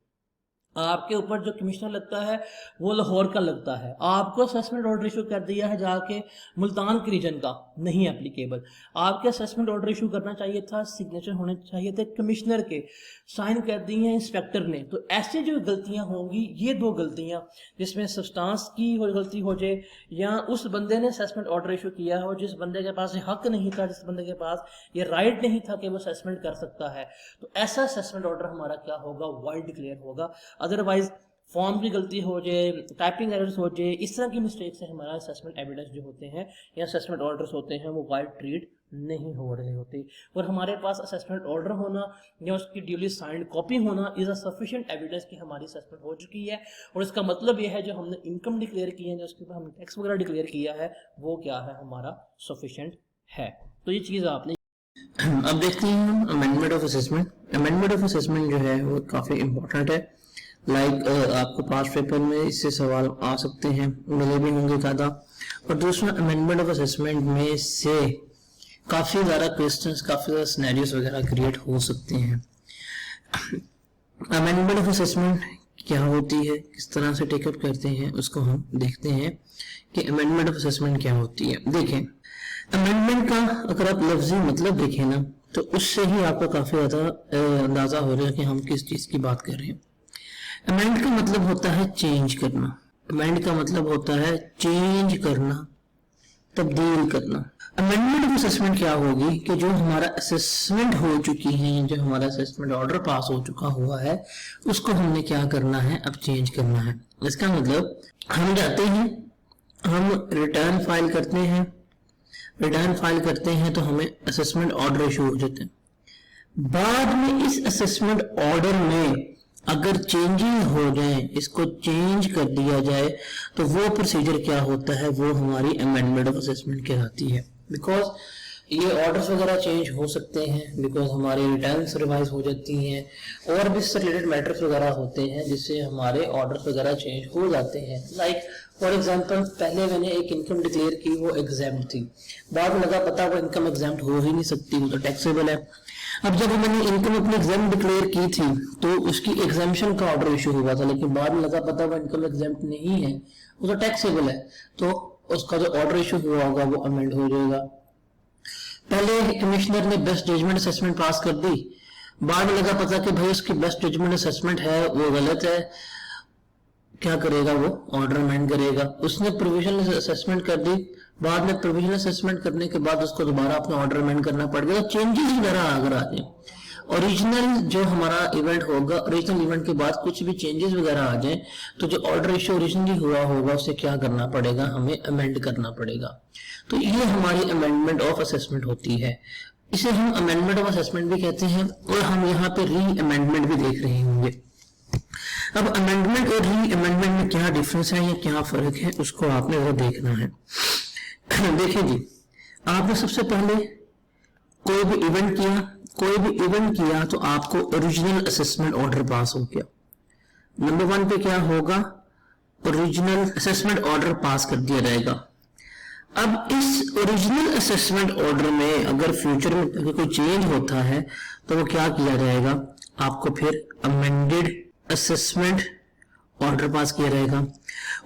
आपके ऊपर जो कमिश्नर लगता है वो लाहौर का लगता है, आपको असेसमेंट ऑर्डर इशू कर दिया है जाके मुल्तान के रीजन का, नहीं एप्लीकेबल। आपके असेसमेंट ऑर्डर इशू करना चाहिए था, सिग्नेचर होने चाहिए थे कमिश्नर के, साइन कर दी है इंस्पेक्टर ने। तो ऐसे जो गलतियां होंगी, ये दो गलतियां जिसमें सब्सटेंस की गलती हो जाए या उस बंदे ने असेसमेंट ऑर्डर इशू किया हो जिस बंदे के पास ये हक नहीं था, जिस बंदे के पास ये राइट नहीं था कि वो असेसमेंट कर सकता है, तो ऐसा असेसमेंट ऑर्डर हमारा क्या होगा, वाइड डिक्लेयर होगा। अदरवाइज फॉर्म की गलती हो जाए, टाइपिंग एरर्स हो जाए, इस तरह की मिस्टेक से हमारा असेसमेंट एविडेंस जो होते हैं या असेसमेंट ऑर्डर्स होते हैं वो वाइड ट्रीट नहीं हो रहे होते। और हमारे पास असेसमेंट ऑर्डर होना या उसकी ड्यूली साइंड कॉपी होना इज अ सफिशिएंट एविडेंस कि हमारी असेसमेंट हो चुकी है। और इसका मतलब यह है जो हमने इनकम डिक्लेयर की है, जो उसके ऊपर हमने टैक्स वगैरह डिक्लेयर किया है, वो क्या है, हमारा सफिशिएंट है। तो ये चीज़ आपने अब देखते हैं हम amendment of assessment. Amendment of assessment जो है वो काफ़ी इंपॉर्टेंट है। आपको पास पेपर में इससे सवाल आ सकते हैं, मिले भी होंगे ज़्यादा। और दूसरा, अमेंडमेंट ऑफ असेसमेंट में से काफ़ी ज़्यादा क्वेश्चंस, काफ़ी ज़्यादा सिनेरियोस वगैरह क्रिएट हो सकते हैं। अमेंडमेंट ऑफ असेसमेंट क्या होती है, किस तरह से टेकअप करते हैं, उसको हम देखते हैं कि अमेंडमेंट ऑफ असेसमेंट क्या होती है। देखें, अमेंडमेंट का अगर आप लफ्जी मतलब देखें ना, तो उससे ही आपको काफ़ी ज़्यादा अंदाज़ा हो रहा है कि हम किस चीज़ की बात कर रहे हैं। अमेंड का मतलब होता है चेंज करना, अमेंड का मतलब होता है चेंज करना, तब्दील करना। अमेंडमेंट ऑफ असेसमेंट क्या होगी कि जो हमारा असेसमेंट हो चुकी है, जो हमारा असेसमेंट ऑर्डर पास हो चुका हुआ है, उसको हमने क्या करना है, अब चेंज करना है। इसका मतलब हम जाते हैं, हम रिटर्न फाइल करते हैं, रिटर्न फाइल करते हैं तो हमें असेसमेंट ऑर्डर इशू हो जाते हैं। बाद में इस असेसमेंट ऑर्डर में अगर चेंजिंग हो जाए, इसको चेंज कर दिया जाए, तो वो प्रोसीजर क्या होता है, वो हमारी अमेंडमेंट ऑफ असेसमेंट कहलाती है। बिकॉज ये ऑर्डर्स वगैरह चेंज हो सकते हैं, बिकॉज हमारी रिटर्न्स रिवाइज हो जाती हैं और भी इससे रिलेटेड मैटर्स वगैरह होते हैं जिससे हमारे ऑर्डर्स वगैरह चेंज हो जाते हैं। लाइक फॉर एग्जांपल, पहले मैंने एक इनकम डिक्लेयर की, वो एग्जेम्प्ट थी, बाद में लगा पता वो इनकम एग्जेम्प्ट हो ही नहीं सकती, वो तो टैक्सेबल है। अब जब मैंने इनकम अपनी एग्जाम डिक्लेयर की थी तो उसकी एग्जाम्पशन का ऑर्डर इशू हुआ था, लेकिन बाद में लगा पता वो इनकम एग्जाम्प्ट नहीं है, वो तो टैक्सेबल है, तो उसका जो ऑर्डर इशू हुआ होगा वो अमेंड हो जाएगा। पहले कमिश्नर ने बेस्ट जजमेंट असेसमेंट पास कर दी, बाद में लगा पता कि भाई उसकी बेस्ट जजमेंट असेसमेंट है वो गलत है, क्या करेगा, वो ऑर्डर अमेंड करेगा। उसने प्रोविजनल असेसमेंट कर दी, बाद में प्रोविजनल असेसमेंट करने के बाद उसको दोबारा अपना ऑर्डर अमेंड करना पड़ गया। चेंजेस वगैरह अगर आ जाए, ओरिजिनल जो हमारा इवेंट होगा, ओरिजिनल इवेंट के बाद कुछ भी चेंजेस वगैरह आ जाए, तो जो ऑर्डर इशू ओरिजिनली हुआ होगा उसे क्या करना पड़ेगा, हमें अमेंड करना पड़ेगा। तो ये हमारी अमेंडमेंट ऑफ असेसमेंट होती है। इसे हम अमेंडमेंट ऑफ असेसमेंट भी कहते हैं और हम यहाँ पे री अमेंडमेंट भी देख रहे होंगे। अब अमेंडमेंट और री अमेंडमेंट में क्या डिफरेंस है या क्या फर्क है, उसको आपने जरा देखना है। देखिए जी, आपने सबसे पहले कोई भी इवेंट किया तो आपको ओरिजिनल असेसमेंट ऑर्डर पास हो गया। नंबर 1 पे क्या होगा, ओरिजिनल असेसमेंट ऑर्डर पास कर दिया जाएगा। अब इस ओरिजिनल असेसमेंट ऑर्डर में अगर फ्यूचर में अगर कोई चेंज होता है तो वो क्या किया जाएगा, आपको फिर अमेंडेड असेसमेंट ऑर्डर पास किया जाएगा।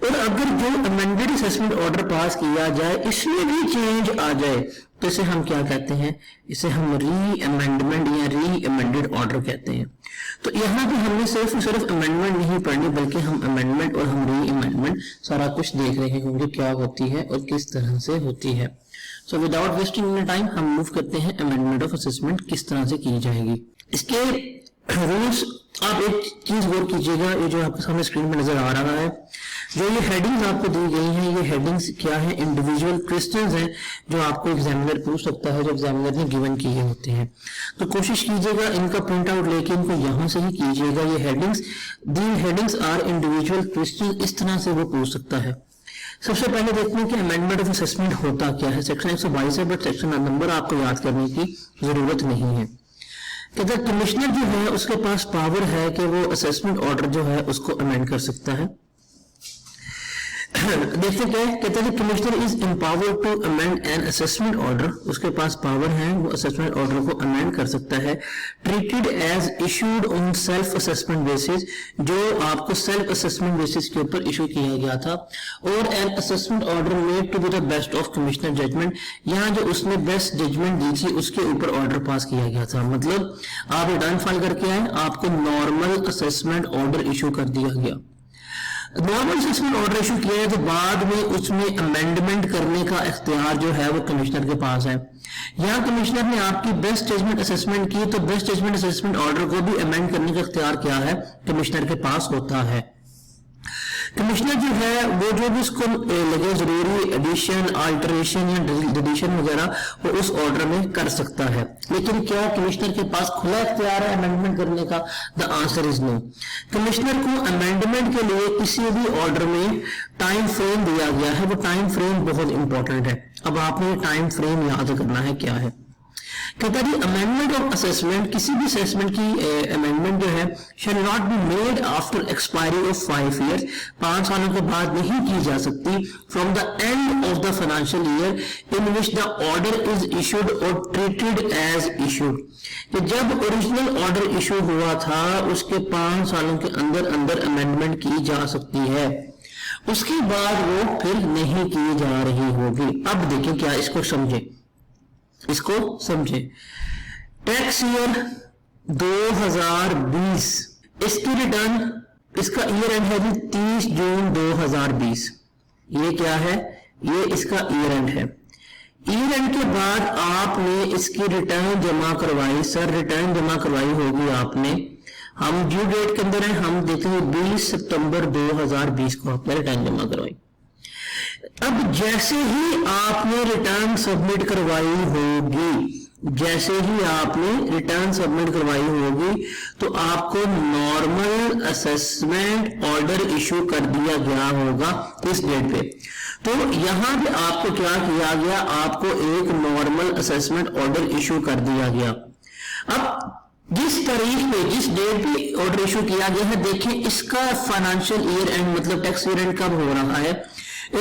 और अगर जो अमेंडेड असेसमेंट ऑर्डर पास किया जाए इसमें भी चेंज आ जाए तो इसे हम क्या कहते हैं, इसे हम री अमेंडमेंट या री अमेंडेड ऑर्डर कहते हैं। तो यहाँ पे हमने सिर्फ अमेंडमेंट नहीं पढ़नी बल्कि हम अमेंडमेंट और हम री अमेंडमेंट सारा कुछ देख रहे होंगे क्या होती है और किस तरह से होती है। सो विदाउट वेस्टिंग टाइम हम मूव करते हैं अमेंडमेंट ऑफ असेसमेंट किस तरह से की जाएगी। इसके रूल्स आप एक चीज गौर कीजिएगा, ये जो आपके सामने स्क्रीन में नजर आ रहा है, जो ये हेडिंग्स आपको दी गई हैं, ये हेडिंग्स क्या है, इंडिविजुअल क्वेश्चंस हैं जो आपको एग्जामिनर पूछ सकता है, जो एग्जामिनर ने गिवन किए होते हैं। तो कोशिश कीजिएगा इनका प्रिंट आउट लेके इनको यहाँ से ही कीजिएगा। ये हेडिंग्स आर इंडिविजुअल क्वेश्चन, इस तरह से वो पूछ सकता है। सबसे पहले देखते हैं कि अमेंडमेंट ऑफ असेसमेंट होता क्या है। सेक्शन 122 है बट सेक्शन नंबर आपको याद करने की जरूरत नहीं है। कहते हैं कमिश्नर जो है उसके पास पावर है कि वो असेसमेंट ऑर्डर जो है उसको अमेंड कर सकता है। देखते क्या है, कहते हैं commissioner is empowered to amend an assessment order, उसके पास पावर है वो असेसमेंट ऑर्डर को अमेंड कर सकता है। Treated as issued on self assessment basis, जो आपको सेल्फ असेसमेंट बेसिस के ऊपर इशू किया गया था। और an assessment order made to be the best of commissioner judgment, यहाँ जो उसने बेस्ट जजमेंट दी थी उसके ऊपर ऑर्डर पास किया गया था। मतलब आप रिटर्न फाइल करके आए, आपको नॉर्मल असेसमेंट ऑर्डर इशू कर दिया गया। नॉर्मल असेसमेंट ऑर्डर इशू किया है तो बाद में उसमें अमेंडमेंट करने का इख्तियार जो है वो कमिश्नर के पास है। यहाँ कमिश्नर ने आपकी बेस्ट जजमेंट असेसमेंट की तो बेस्ट जजमेंट असेसमेंट ऑर्डर को भी अमेंड करने का इख्तियार क्या है, कमिश्नर के पास होता है। कमिश्नर जो है वो जो भी उसको लगे जरूरी एडिशन, अल्टरेशन या डिलीशन वगैरह वो उस ऑर्डर में कर सकता है। लेकिन क्या कमिश्नर के पास खुला इख्तियार है अमेंडमेंट करने का? The answer is no. Commissioner को अमेंडमेंट के लिए किसी भी ऑर्डर में टाइम फ्रेम दिया गया है, वो टाइम फ्रेम बहुत इंपॉर्टेंट है। अब आपने टाइम फ्रेम याद करना है क्या है। कहता है अमेंडमेंट ऑफ असेसमेंट, किसी भी असेसमेंट की अमेंडमेंट जो है शैल not be made after expiry of 5 years, 5 सालों के बाद नहीं की जा सकती, from the end of the financial year in which the order is issued और ट्रीटेड एज इशूड। कि जब ओरिजिनल ऑर्डर इशू हुआ था उसके 5 सालों के अंदर अंदर अमेंडमेंट की जा सकती है, उसके बाद वो फिर नहीं की जा रही होगी। अब देखिए क्या, इसको समझे। टैक्स ईयर 2020, इसकी रिटर्न, इसका ईयर एंड है जी 30 जून 2020। ये क्या है, ये इसका ईयर एंड है। ईयर एंड के बाद आपने इसकी रिटर्न जमा करवाई, सर रिटर्न जमा करवाई होगी आपने, हम ड्यू डेट के अंदर है, हम देखते हैं 20 सितंबर 2020 को आपने रिटर्न जमा करवाई। अब जैसे ही आपने रिटर्न सबमिट करवाई होगी, जैसे ही आपने रिटर्न सबमिट करवाई होगी तो आपको नॉर्मल असेसमेंट ऑर्डर इशू कर दिया गया होगा इस डेट पे। तो यहां पे आपको क्या किया गया, आपको एक नॉर्मल असेसमेंट ऑर्डर इशू कर दिया गया। अब जिस तारीख पे, जिस डेट पे ऑर्डर इशू किया गया है, देखिए इसका फाइनेंशियल ईयर एंड मतलब टैक्स ईयर एंड कब हो रहा है,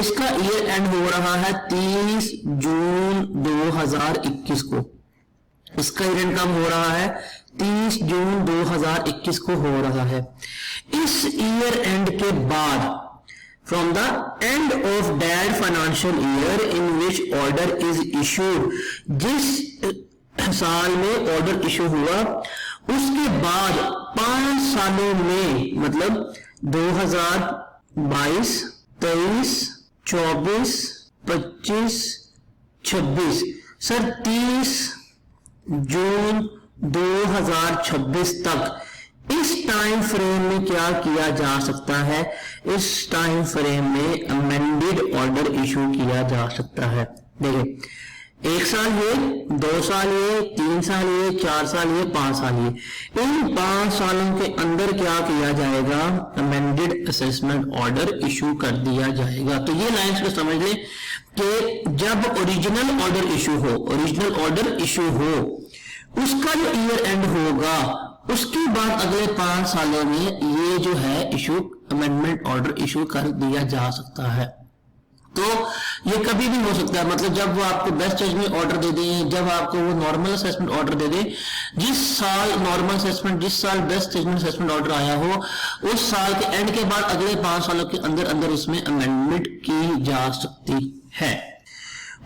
इसका ईयर एंड हो रहा है 30 जून 2021 को। इसका ईयर एंड कब हो रहा है, 30 जून 2021 को हो रहा है। इस ईयर एंड के बाद, from the end of that financial year in which order is issued, जिस साल में ऑर्डर इशू हुआ उसके बाद 5 सालों में, मतलब 2022, 23, 24, 25, 26, सर 30 जून 2026 तक इस टाइम फ्रेम में क्या किया जा सकता है, इस टाइम फ्रेम में अमेंडेड ऑर्डर इशू किया जा सकता है। देखिए 1 साल ये, 2 साल ये, 3 साल ये, 4 साल ये, 5 साल ये, इन 5 सालों के अंदर क्या किया जाएगा, अमेंडेड असेसमेंट ऑर्डर इशू कर दिया जाएगा। तो ये लाइंस को समझ लें कि जब ओरिजिनल ऑर्डर इशू हो उसका जो ईयर एंड होगा उसके बाद अगले 5 सालों में ये जो है इशू अमेंडमेंट ऑर्डर इशू कर दिया जा सकता है। तो ये कभी भी हो सकता है, मतलब जब वो आपको बेस्ट जजमेंट ऑर्डर दे दें, जब आपको वो नॉर्मल असेसमेंट ऑर्डर दे दें, जिस साल नॉर्मल असेसमेंट, जिस साल बेस्ट जजमेंट असेसमेंट ऑर्डर आया हो, उस साल के एंड के बाद अगले 5 सालों के अंदर अंदर उसमें अमेंडमेंट की जा सकती है।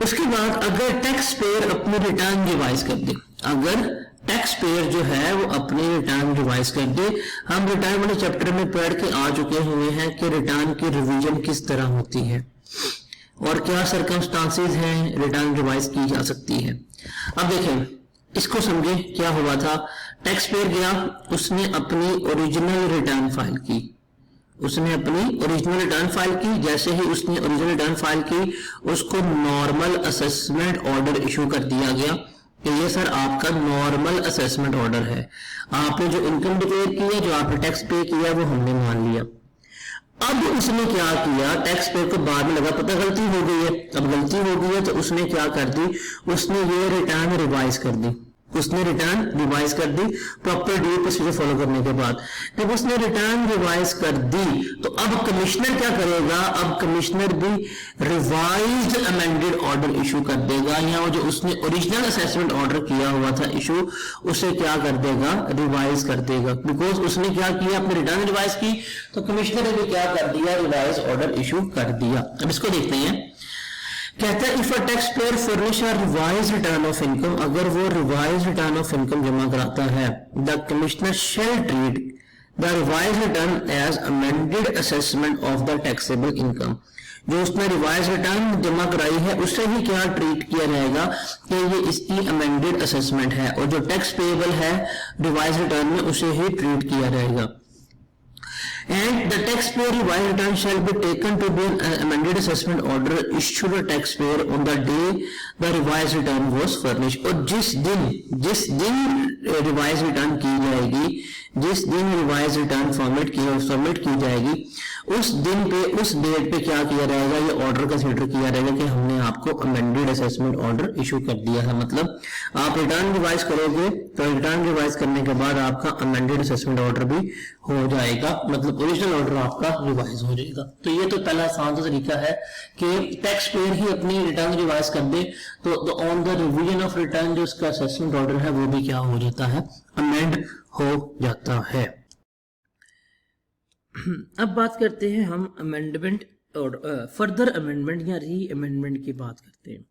उसके बाद अगर टैक्स पेयर अपने रिटर्न रिवाइज कर दे, अगर टैक्स पेयर जो है वो अपने रिटर्न रिवाइज कर दे, हम रिटर्न वाले चैप्टर में पढ़ के आ चुके हुए हैं कि रिटर्न की रिवीजन किस तरह होती है और क्या सर्कमस्टांसेस हैं रिटर्न रिवाइज की जा सकती है। अब देखें, इसको समझे क्या हुआ था। टैक्स पेयर गया, उसने अपनी ओरिजिनल रिटर्न फाइल की, उसने अपनी ओरिजिनल रिटर्न फाइल की। जैसे ही उसने ओरिजिनल रिटर्न फाइल की, उसको नॉर्मल असेसमेंट ऑर्डर इशू कर दिया गया कि ये सर आपका नॉर्मल असेसमेंट ऑर्डर है, आपने जो इनकम डिक्लेयर की है, जो आपने टैक्स पे किया वो हमने मान लिया। अब उसने क्या किया, टैक्स पेयर को बाद में लगा पता गलती हो गई है, अब गलती हो गई है तो उसने क्या कर दी, उसने ये रिटर्न रिवाइज कर दी, उसने रिटर्न रिवाइज कर दी प्रॉपर ड्यू प्रोसीजर फॉलो करने के बाद। जब उसने रिटर्न रिवाइज कर दी तो अब कमिश्नर क्या करेगा, अब कमिश्नर भी रिवाइज्ड अमेंडेड ऑर्डर इशू कर देगा, या वो जो उसने ओरिजिनल असेसमेंट ऑर्डर किया हुआ था इशू, उसे क्या कर देगा, रिवाइज कर देगा। बिकॉज उसने क्या किया, अपनी रिटर्न रिवाइज की, तो कमिश्नर ने भी क्या कर दिया, रिवाइज ऑर्डर इशू कर दिया। अब इसको देखते हैं, कहता है if a tax payer furnish a revise return of income, अगर वो रिवाइज रिटर्न ऑफ इनकम जमा कराता है, the commissioner shall treat the revise return as amended assessment of the taxable income. जो उसने रिवाइज रिटर्न जमा कराई है उसे ही क्या ट्रीट किया जाएगा कि ये इसकी अमेंडेड असेसमेंट है, और जो टैक्स पेएबल है रिवाइज रिटर्न में उसे ही ट्रीट किया जाएगा। And the taxpayer revised return shall be taken to be an amended assessment order issued to taxpayer on the day the revised return was furnished। और जिस दिन रिवाइज रिटर्न की जाएगी, जिस दिन रिवाइज रिटर्न सबमिट की जाएगी, उस दिन पे, उस डेट पे क्या किया जाएगा, ये ऑर्डर कंसीडर किया जाएगा कि हमने आपको अमेंडेड असेसमेंट ऑर्डर इशू कर दिया है। मतलब आप रिटर्न रिवाइज करोगे तो रिटर्न रिवाइज करने के बाद आपका अमेंडेड असेसमेंट ऑर्डर भी हो जाएगा, मतलब ओरिजिनल ऑर्डर आपका रिवाइज हो जाएगा। तो ये तो पहला आसान तरीका है कि टैक्स पेयर ही अपनी रिटर्न रिवाइज कर दे, तो on the revision of return जो उसका असेसमेंट ऑर्डर है वो भी क्या हो जाता है, अमेंड हो जाता है। अब बात करते हैं हम अमेंडमेंट और फर्दर अमेंडमेंट या री अमेंडमेंट की बात करते हैं।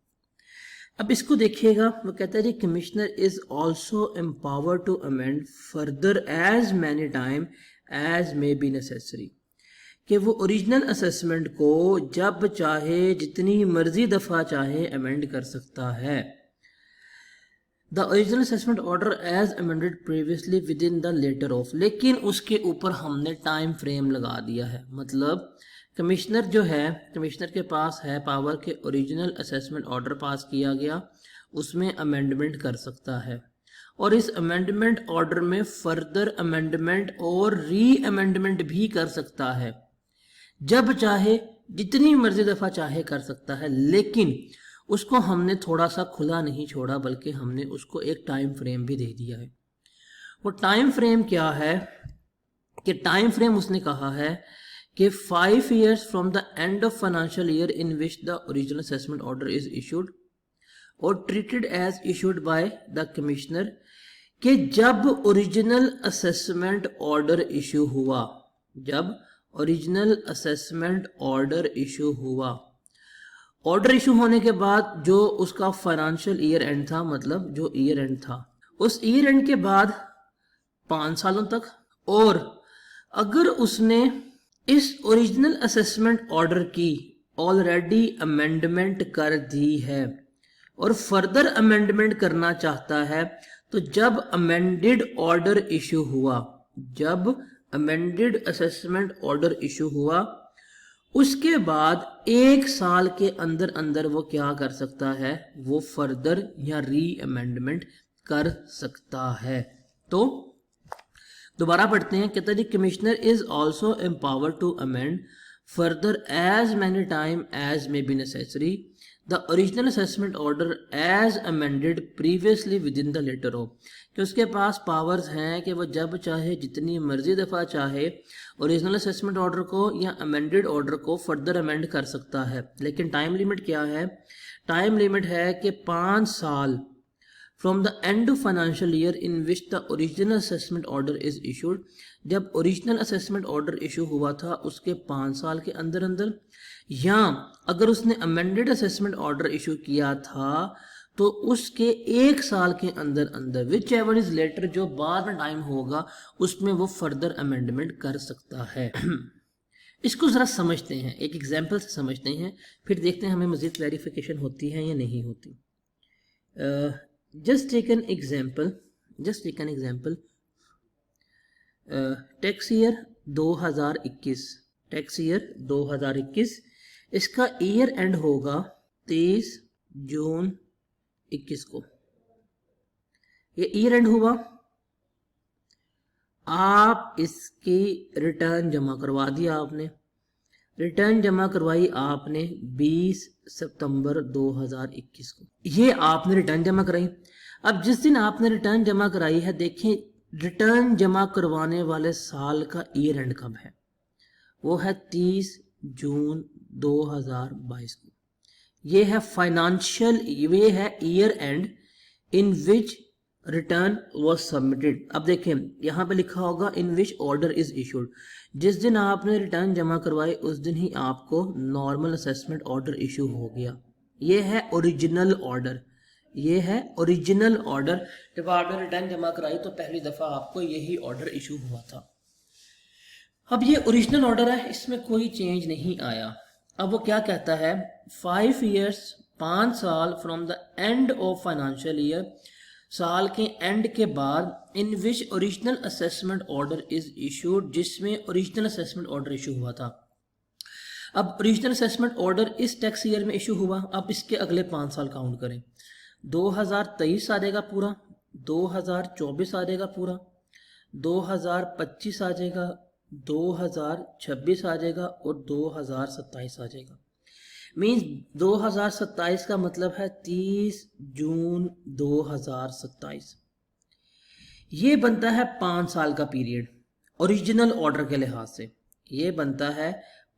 अब इसको देखिएगा, वो कहता है जी commissioner is also empower to amend further as many time as may be necessary, कि वो ओरिजिनल असेसमेंट को जब चाहे, जितनी मर्जी दफ़ा चाहे अमेंड कर सकता है। The original assessment order as amended previously within the later of, लेकिन उसके ऊपर हमने टाइम फ्रेम लगा दिया है। मतलब कमिश्नर जो है, कमिश्नर के पास है पावर के ओरिजिनल असेसमेंट ऑर्डर पास किया गया, उसमें अमेंडमेंट कर सकता है, और इस अमेंडमेंट ऑर्डर में फर्दर अमेंडमेंट और री अमेंडमेंट भी कर सकता है, जब चाहे, जितनी मर्जी दफ़ा चाहे कर सकता है। लेकिन उसको हमने थोड़ा सा खुला नहीं छोड़ा, बल्कि हमने उसको एक टाइम फ्रेम भी दे दिया है। वो टाइम फ्रेम क्या है कि टाइम फ्रेम उसने कहा है कि 5 years from the end of financial year in which the original assessment order is issued और treated as issued by the commissioner, कि जब ओरिजिनल असेसमेंट ऑर्डर इशू हुआ, जब ओरिजिनल असेसमेंट ऑर्डर इशू हुआ, ऑर्डर इशू होने के बाद जो उसका फाइनेंशियल ईयर एंड था, मतलब जो ईयर एंड था, उस ईयर एंड के बाद 5 सालों तक, और अगर उसने इस ओरिजिनल असेसमेंट ऑर्डर की ऑलरेडी अमेंडमेंट कर दी है और फर्दर अमेंडमेंट करना चाहता है, तो जब अमेंडेड ऑर्डर इशू हुआ, जब अमेंडेड असेसमेंट ऑर्डर इशू हुआ, उसके बाद 1 साल के अंदर अंदर वो क्या कर सकता है, वो फर्दर या री अमेंडमेंट कर सकता है। तो दोबारा पढ़ते हैं, कहता है commissioner is also empower to amend further as many time as may be necessary the original assessment order as amended previously within the later of, कि उसके पास पावर्स हैं कि वो जब चाहे जितनी मर्जी दफ़ा चाहे ओरिजिनल असेसमेंट ऑर्डर को या अमेंडेड ऑर्डर को फर्दर अमेंड कर सकता है। लेकिन टाइम लिमिट क्या है? टाइम लिमिट है कि 5 साल from the end of financial year in which the original assessment order is issued, जब ओरिजिनल असेसमेंट ऑर्डर इशू हुआ था उसके 5 साल के अंदर अंदर, या अगर उसने अमेंडेड असेसमेंट ऑर्डर इशू किया था तो उसके 1 साल के अंदर अंदर, विच एवर इज लेटर, जो बाद में टाइम होगा उसमें वो फर्दर अमेंडमेंट कर सकता है। इसको ज़रा समझते हैं, एक एग्जाम्पल से समझते हैं, फिर देखते हैं हमें मज़ीद क्लैरिफिकेशन होती है या नहीं होती। Just take an example, tax year 2021, tax year 2021, इसका ईयर एंड होगा 23 जून 21 को। ये ईयर एंड हुआ, आप इसकी रिटर्न जमा करवा दिया, आपने रिटर्न जमा करवाई आपने 20 सितंबर 2021 को, ये आपने रिटर्न जमा कराई। अब जिस दिन आपने रिटर्न जमा कराई है, देखें रिटर्न जमा करवाने वाले साल का ईयर एंड कब है? वो है 30 जून 2022 को। ये है फाइनेंशियल, ये है year and in which return was submitted. अब देखें यहाँ पे लिखा होगा इन विच ऑर्डर इज इशूड, जिस दिन आपने रिटर्न जमा करवाई उस दिन ही आपको नॉर्मल असेसमेंट ऑर्डर इशू हो गया। ये है ओरिजिनल ऑर्डर, ये है ओरिजिनल ऑर्डर। जब आपने रिटर्न जमा कराई तो पहली दफ़ा आपको यही ऑर्डर इशू हुआ था। अब ये ओरिजिनल ऑर्डर है, इसमें कोई चेंज नहीं आया। अब वो क्या कहता है? 5 years, 5 साल from the end of financial year, साल के एंड के बाद, in which original assessment order is issued, जिसमें ओरिजिनल असेसमेंट ऑर्डर इशू हुआ था। अब ओरिजिनल असेसमेंट ऑर्डर इस टैक्स ईयर में इशू हुआ, अब इसके अगले 5 साल काउंट करें। 2023 आ जाएगा पूरा, 2024 आ जाएगा पूरा, 2025 आ जाएगा, 2026 आ जाएगा और 2027 आ जाएगा। मीन्स 2027 का मतलब है 30 जून 2027। ये बनता है 5 साल का पीरियड ओरिजिनल ऑर्डर के लिहाज से। ये बनता है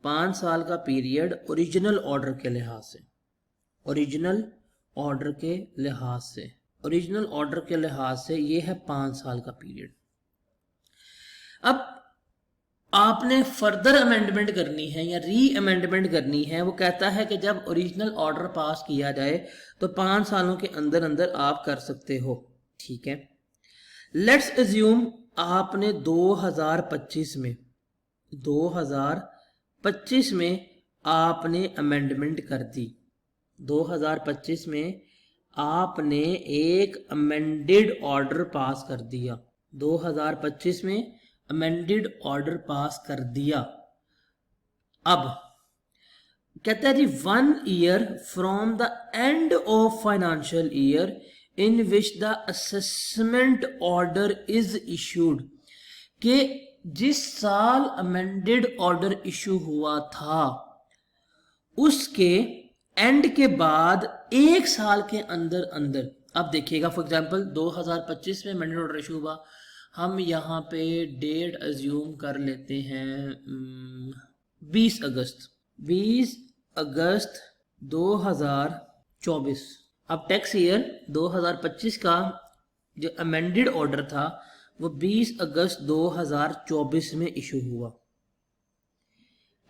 5 साल का पीरियड ओरिजिनल ऑर्डर के लिहाज से, ओरिजिनल ऑर्डर के लिहाज से, ओरिजिनल ऑर्डर के लिहाज से ये है 5 साल का पीरियड। अब आपने फर्दर अमेंडमेंट करनी है या री अमेंडमेंट करनी है, वो कहता है कि जब ओरिजिनल ऑर्डर पास किया जाए तो 5 सालों के अंदर अंदर आप कर सकते हो। ठीक है, लेट्स अज्यूम आपने 2025 में आपने अमेंडमेंट कर दी। 2025 में आपने एक अमेंडेड ऑर्डर पास कर दिया, 2025 में अमेंडेड ऑर्डर पास कर दिया। अब कहता है जी 1 year from the end of financial year in which the assessment order is issued, कि जिस साल अमेंडेड ऑर्डर इशू हुआ था उसके एंड के बाद 1 साल के अंदर अंदर, अब देखिएगा फॉर एग्जांपल 2025 में अमेंडेड ऑर्डर इशू हुआ, हम यहाँ पे डेट अज्यूम कर लेते हैं 20 अगस्त 2024। अब टैक्स ईयर 2025 का जो अमेंडेड ऑर्डर था वो 20 अगस्त 2024 में इशू हुआ।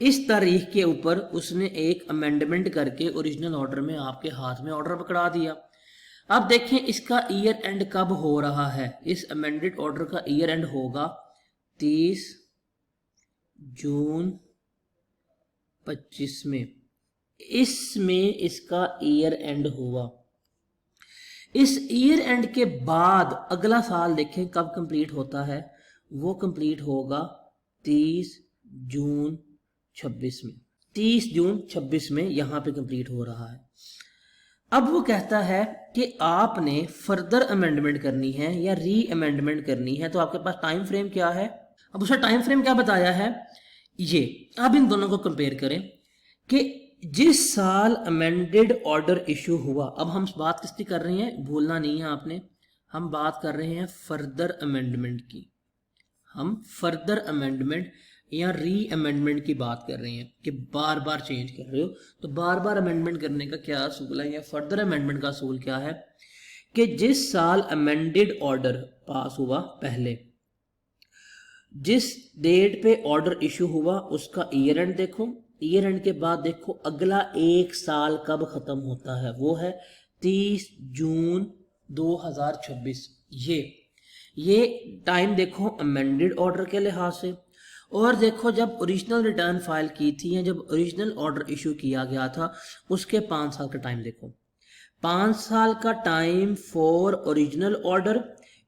इस तारीख के ऊपर उसने एक अमेंडमेंट करके ओरिजिनल ऑर्डर में आपके हाथ में ऑर्डर पकड़ा दिया। अब देखें इसका ईयर एंड कब हो रहा है? इस अमेंडेड ऑर्डर का ईयर एंड होगा 30 जून 25 में, इसमें इसका ईयर एंड हुआ। इस ईयर एंड के बाद अगला साल देखें कब कंप्लीट होता है, वो कंप्लीट होगा 30 जून 26 में, 30 जून 26 में यहां पे कंप्लीट हो रहा है। अब वो कहता है कि आपने फर्दर अमेंडमेंट करनी है या री अमेंडमेंट करनी है, तो आपके पास टाइम फ्रेम क्या है? अब उसका टाइम फ्रेम क्या बताया है ये, अब इन दोनों को कंपेयर करें कि जिस साल अमेंडेड ऑर्डर इशू हुआ, अब हम बात किसकी कर रहे हैं, भूलना नहीं है आपने, हम बात कर रहे हैं फर्दर अमेंडमेंट की। हम फर्दर अमेंडमेंट या री अमेंडमेंट की बात कर रहे हैं कि बार बार चेंज कर रहे हो, तो बार बार अमेंडमेंट करने का क्या असूल है, या फर्दर अमेंडमेंट का असूल क्या है कि जिस साल अमेंडेड ऑर्डर पास हुआ, पहले जिस डेट पे ऑर्डर इशू हुआ उसका ईयर एंड देखो, ईयर एंड के बाद देखो अगला एक साल कब खत्म होता है, वो है 30 जून 2026। ये टाइम देखो अमेंडेड ऑर्डर के लिहाज से। और देखो जब ओरिजिनल रिटर्न फाइल की थी या जब ओरिजिनल ऑर्डर इशू किया गया था उसके 5 साल का टाइम देखो, 5 साल का टाइम फॉर ओरिजिनल ऑर्डर,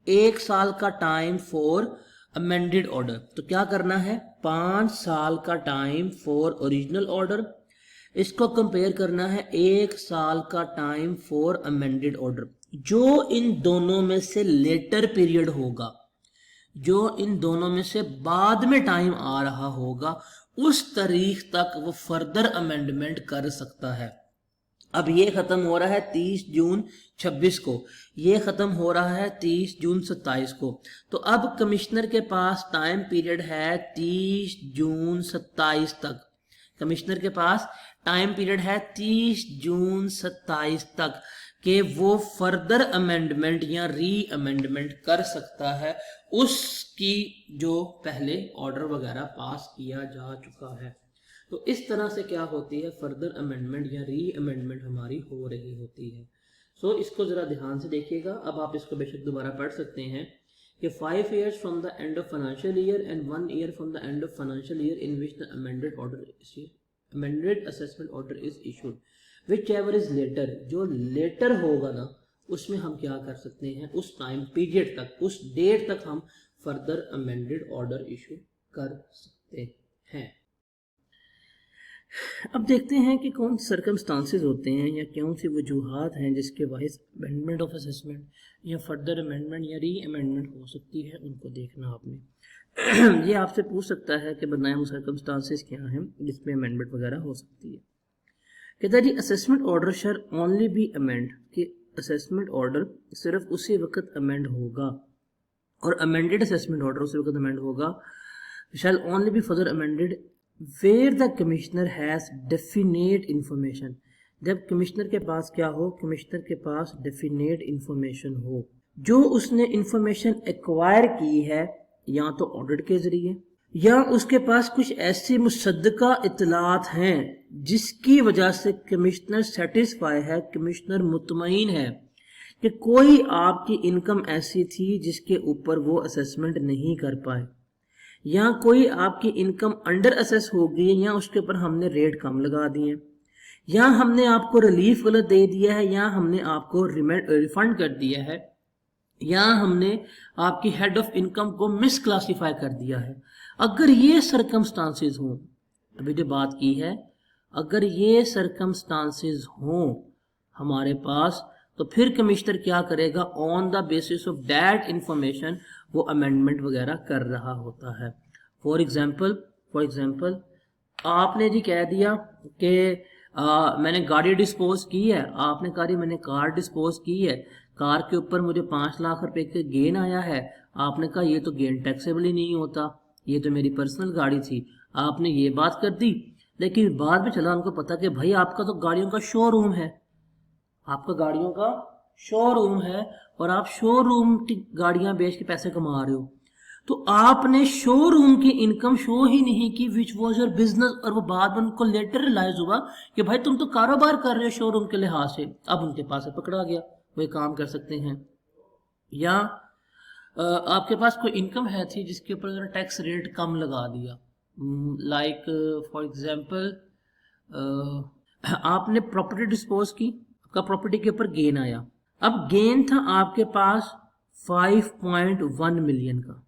1 साल का टाइम फॉर अमेंडेड ऑर्डर। तो क्या करना है, 5 साल का टाइम फॉर ओरिजिनल ऑर्डर, इसको कंपेयर करना है 1 साल का टाइम फॉर अमेंडेड ऑर्डर। जो इन दोनों में से लेटर पीरियड होगा, जो इन दोनों में से बाद में टाइम आ रहा होगा, उस तारीख तक वो फर्दर अमेंडमेंट कर सकता है। अब ये खत्म हो रहा है 30 जून 26 को, ये खत्म हो रहा है 30 जून 27 को, तो अब कमिश्नर के पास टाइम पीरियड है 30 जून 27 तक। कमिश्नर के पास टाइम पीरियड है 30 जून 27 तक कि वो फर्दर अमेंडमेंट या री अमेंडमेंट कर सकता है उसकी जो पहले ऑर्डर वगैरह पास किया जा चुका है। तो इस तरह से क्या होती है, फर्दर अमेंडमेंट या री अमेंडमेंट हमारी हो रही होती है। सो इसको ज़रा ध्यान से देखिएगा। अब आप इसको बेशक दोबारा पढ़ सकते हैं कि 5 years from the end of financial year and 1 year from the end of financial year in which the amended assessment order is issued, whichever is later. जो लेटर होगा ना उसमें हम क्या कर सकते हैं, उस टाइम पीरियड तक, उस डेट तक हम फर्दर अमेंडेड ऑर्डर इशू कर सकते हैं। अब देखते हैं कि कौन सर्कमस्टांसेस होते हैं या कौन सी वजूहात हैं जिसके वाइज अमेंडमेंट ऑफ असेसमेंट या फर्दर अमेंडमेंट या री अमेंडमेंट हो सकती है, उनको देखना आपने। ये आपसे पूछ सकता है कि बताएं वो सर्कमस्टांसेस क्या हैं जिसमें अमेंडमेंट वगैरह हो सकती है। कहता जी assessment order shall only be amend, कि असेसमेंट ऑर्डर सिर्फ उसी वक्त अमेंड होगा और अमेंडेड असेसमेंट ऑर्डर उसी वक्त अमेंड होगा, shall only be further amended where the commissioner has definite information. जब कमिश्नर के पास क्या हो, कमिश्नर के पास डेफिनेट इंफॉर्मेशन हो, जो उसने इंफॉर्मेशन एक्वायर की है या तो ऑडिट के जरिए या उसके पास कुछ ऐसी मुसद्दका इतलात हैं जिसकी वजह से कमिश्नर सेटिस्फाई है, कमिश्नर मुतमईन है कि कोई आपकी इनकम ऐसी थी जिसके ऊपर वो असेसमेंट नहीं कर पाए, या कोई आपकी इनकम अंडर असेस हो गई या उसके ऊपर हमने रेट कम लगा दिए, या हमने आपको रिलीफ गलत दे दिया है, या हमने आपको रिफंड कर दिया है, या हमने आपकी हेड ऑफ इनकम को मिस क्लासीफाई कर दिया है। अगर ये सरकमस्टांसेस हों, अभी जो बात की है, अगर ये सरकमस्टांसेस हों हमारे पास, तो फिर कमिश्नर क्या करेगा, on the basis of that information वो अमेंडमेंट वगैरह कर रहा होता है। फॉर एग्जांपल आपने जी कह दिया कि मैंने गाड़ी डिस्पोज की है, आपने कहा मैंने कार डिस्पोज की है, कार के ऊपर मुझे 5 लाख रुपए के गेन आया है, आपने कहा ये तो गेन टैक्सेबल ही नहीं होता, ये तो मेरी पर्सनल गाड़ी थी, आपने ये बात कर दी। लेकिन बाद में चला उनको पता कि भाई आपका तो गाड़ियों का शोरूम है, आपका गाड़ियों का शोरूम है और आप शोरूम की गाड़ियां बेच के पैसे कमा रहे हो, तो आपने शोरूम की इनकम शो ही नहीं की विच वॉज योर बिजनेस, और वो बाद में उनको लेटर रियलाइज हुआ कि भाई तुम तो कारोबार कर रहे हो शोरूम के लिहाज से। अब उनके पास पकड़ा गया, वही काम कर सकते हैं। या आपके पास कोई इनकम है थी जिसके ऊपर टैक्स रेट कम लगा दिया, लाइक फॉर एग्जांपल आपने प्रॉपर्टी डिस्पोज की, आपका प्रॉपर्टी के ऊपर गेन आया, अब गेन था आपके पास 5.1 मिलियन का,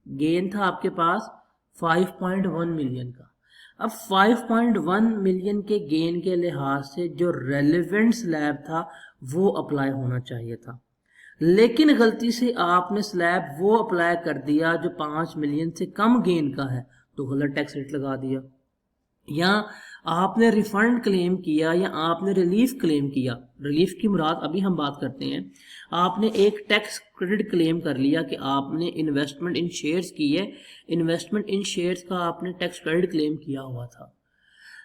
गेन था आपके पास 5.1 मिलियन का। अब 5.1 मिलियन के गेन के लिहाज से जो रेलेवेंट स्लैब था वो अप्लाई होना चाहिए था, लेकिन गलती से आपने स्लैब वो अप्लाई कर दिया जो 5 मिलियन से कम गेन का है, तो गलत टैक्स रेट लगा दिया। या आपने रिफंड क्लेम किया या आपने रिलीफ क्लेम किया, रिलीफ की मुराद अभी हम बात करते हैं, आपने एक टैक्स क्रेडिट क्लेम कर लिया कि आपने इन्वेस्टमेंट इन शेयर्स की है, इन्वेस्टमेंट इन शेयर्स का आपने टैक्स क्रेडिट क्लेम किया हुआ था,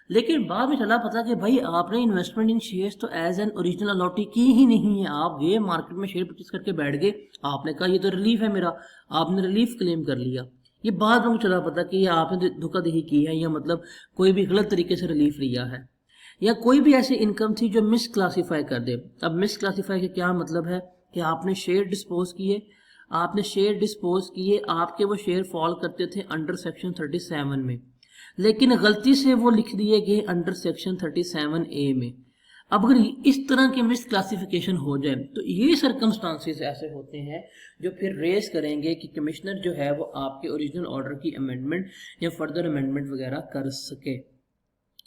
लेकिन बाद में चला पता कि भाई आपने इन्वेस्टमेंट इन शेयर्स तो एज एन ओरिजिनल अलॉटी की ही नहीं है, आप गए मार्केट में शेयर परचेज करके बैठ गए, आपने कहा ये तो रिलीफ है मेरा, आपने रिलीफ क्लेम कर लिया, ये बाद में चला पता कि ये आपने धोखाधड़ी की है या मतलब कोई भी गलत तरीके से रिलीफ लिया है, या कोई भी ऐसी इनकम थी जो मिस क्लासीफाई कर दे। अब मिस क्लासीफाई का क्या मतलब है कि आपने शेयर डिस्पोज किए, आपके वो शेयर फॉल करते थे अंडर सेक्शन 37 में, लेकिन गलती से वो लिख दिए गए अंडर सेक्शन 37A में। अब अगर इस तरह के मिस क्लासिफिकेशन हो जाए तो ये सर्कमस्टांसेस ऐसे होते हैं जो फिर रेस करेंगे कि कमिश्नर जो है वो आपके ओरिजिनल ऑर्डर की अमेंडमेंट या फर्दर अमेंडमेंट वगैरह कर सके।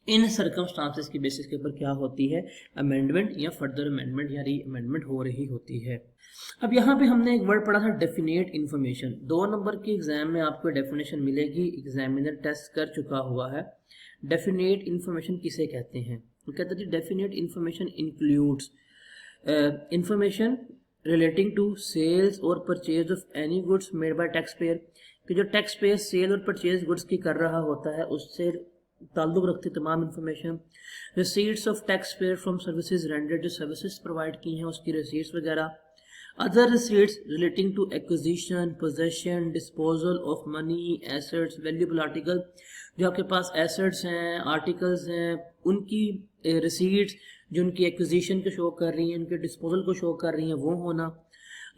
इन सर्कमस्टांसेस की बेसिस के ऊपर क्या होती है, अमेंडमेंट या फर्दर अमेंडमेंट या री अमेंडमेंट हो रही होती है। अब यहाँ पे हमने एक वर्ड पढ़ा था डेफिनेट इन्फॉर्मेशन। 2 नंबर के एग्जाम में आपको डेफिनेशन मिलेगी, एग्जामिनर टेस्ट कर चुका हुआ है। डेफिनेट इन्फॉर्मेशन किसे कहते हैं, तो कहते हैं definite information includes information relating to sales और purchase of any goods made by tax payer, कि जो टैक्स पेयर सेल और परचेज गुड्स की कर रहा होता है उससे ताल्लुक रखती तमाम information. Receipts of tax payer from services rendered, जो सर्विसेज प्रोवाइड की हैं उसकी रिसीट्स वगैरह। Other receipts relating to acquisition, possession, disposal of money, assets, valuable article, जो आपके पास एसेट्स हैं, आर्टिकल्स हैं, उनकी रिसीट्स जो उनकी एक्विजिशन को शो कर रही हैं, उनके डिस्पोजल को शो कर रही हैं, वो होना।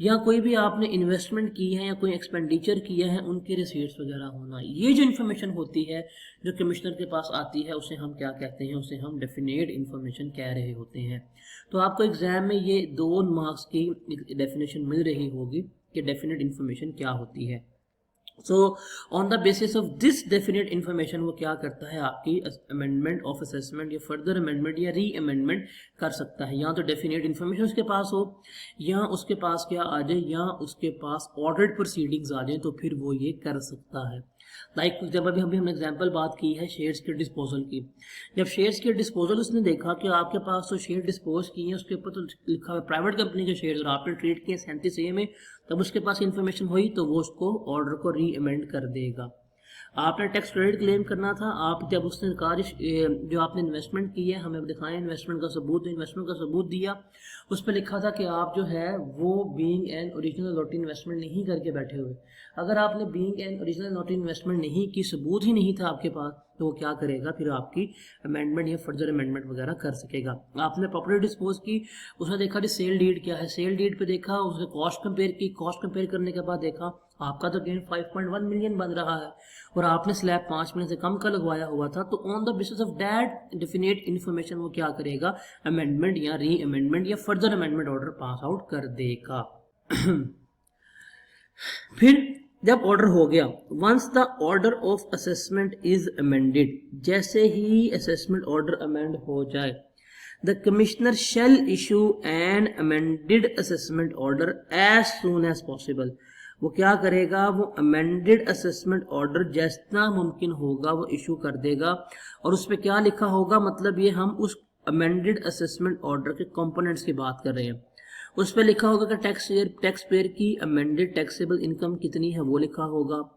या कोई भी आपने इन्वेस्टमेंट की है या कोई एक्सपेंडिचर किया है उनके रिसीट्स वगैरह होना। ये जो इन्फॉर्मेशन होती है जो कमिश्नर के पास आती है उसे हम क्या कहते हैं, उसे हम डेफिनेट इन्फॉर्मेशन कह रहे होते हैं। तो आपको एग्जाम में ये 2 मार्क्स की डेफिनेशन मिल रही होगी कि डेफिनेट इन्फॉर्मेशन क्या होती है। So on the basis of this definite information वो क्या करता है, आपकी अमेंडमेंट ऑफ असेसमेंट या फर्दर अमेंडमेंट या री अमेंडमेंट कर सकता है। या तो डेफिनेट इन्फॉर्मेशन उसके पास हो, या उसके पास क्या आ जाए, या उसके पास ऑर्डर्ड प्रोसीडिंग्स आ जाए, तो फिर वो ये कर सकता है। लाइक जब अभी हमने एग्जांपल बात की है शेयर्स के डिस्पोजल की। जब शेयर्स के डिस्पोजल उसने देखा कि आपके पास तो शेयर डिस्पोज किए हैं, उसके ऊपर तो लिखा हुआ प्राइवेट कंपनी के शेयर और आपने ट्रेड किए 37A में, तब उसके पास इन्फॉर्मेशन हुई तो वो उसको ऑर्डर को री अमेंड कर देगा। आपने टैक्स क्रेडिट क्लेम करना था, आप जब उसने कहा जो आपने इन्वेस्टमेंट की है हमें दिखाएं इन्वेस्टमेंट का सबूत, इन्वेस्टमेंट का सबूत दिया, उस पर लिखा था कि आप जो है वो being an original not investment नहीं करके बैठे हुए। अगर आपने being an original not investment नहीं की, सबूत ही नहीं था आपके पास, तो वो क्या करेगा, फिर आपकी अमेंडमेंट या फर्दर अमेंडमेंट वगैरह कर सकेगा। आपने प्रॉपर्टी डिस्पोज की, उसने देखा कि सेल डीड क्या है, सेल डीड पे देखा, उसने कॉस्ट कंपेयर की, कॉस्ट कंपेयर करने के बाद देखा आपका तो गेन 5.1 मिलियन बन रहा है और आपने स्लैब 5 मिलियन से कम का लगवाया हुआ था, तो on the basis of that definite information वो क्या करेगा, अमेंडमेंट या री अमेंडमेंट या further amendment order pass out कर देगा। फिर जब ऑर्डर हो गया, once the order of assessment is amended, जैसे ही असेसमेंट ऑर्डर अमेंड हो जाए, the commissioner shall issue an amended assessment order as soon as possible. वो क्या करेगा, वो अमेंडेड असेसमेंट ऑर्डर जितना मुमकिन होगा वो इशू कर देगा। और उस पर क्या लिखा होगा, मतलब ये हम उस अमेंडेड असेसमेंट ऑर्डर के कंपोनेंट्स की बात कर रहे हैं। उस पर लिखा होगा कि टैक्स पेयर की अमेंडेड टैक्सेबल इनकम कितनी है वो लिखा होगा,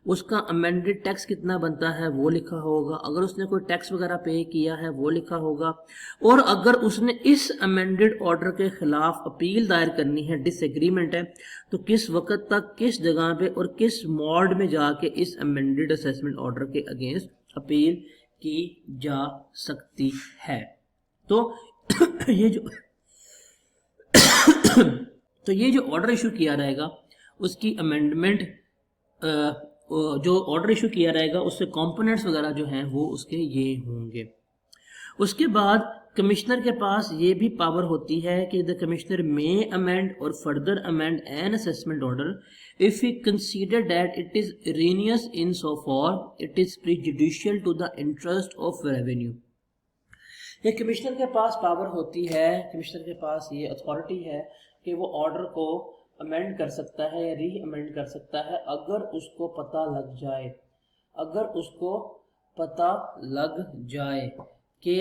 उसका अमेंडेड टैक्स कितना बनता है वो लिखा होगा, अगर उसने कोई टैक्स वगैरह पे किया है वो लिखा होगा, और अगर उसने इस अमेंडेड ऑर्डर के खिलाफ अपील दायर करनी है, डिसएग्रीमेंट है, तो किस वक्त तक, किस जगह पे और किस मोड में जाके इस अमेंडेड असेसमेंट ऑर्डर के अगेंस्ट अपील की जा सकती है। तो ये जो तो ये जो ऑर्डर इशू किया रहेगा उसकी अमेंडमेंट, जो ऑर्डर इशू किया रहेगा उससे कंपोनेंट्स वगैरह जो हैं वो उसके ये होंगे। उसके बाद कमिश्नर के पास ये भी पावर होती है कि द कमिश्नर मे अमेंड और further amend an assessment order if he consider that it is erroneous in so far it is prejudicial to the interest of revenue. ये कमिश्नर के पास पावर होती है, कमिश्नर के पास ये अथॉरिटी है कि वो ऑर्डर को अमेंड कर सकता है या री अमेंड कर सकता है अगर उसको पता लग जाए, अगर उसको पता लग जाए कि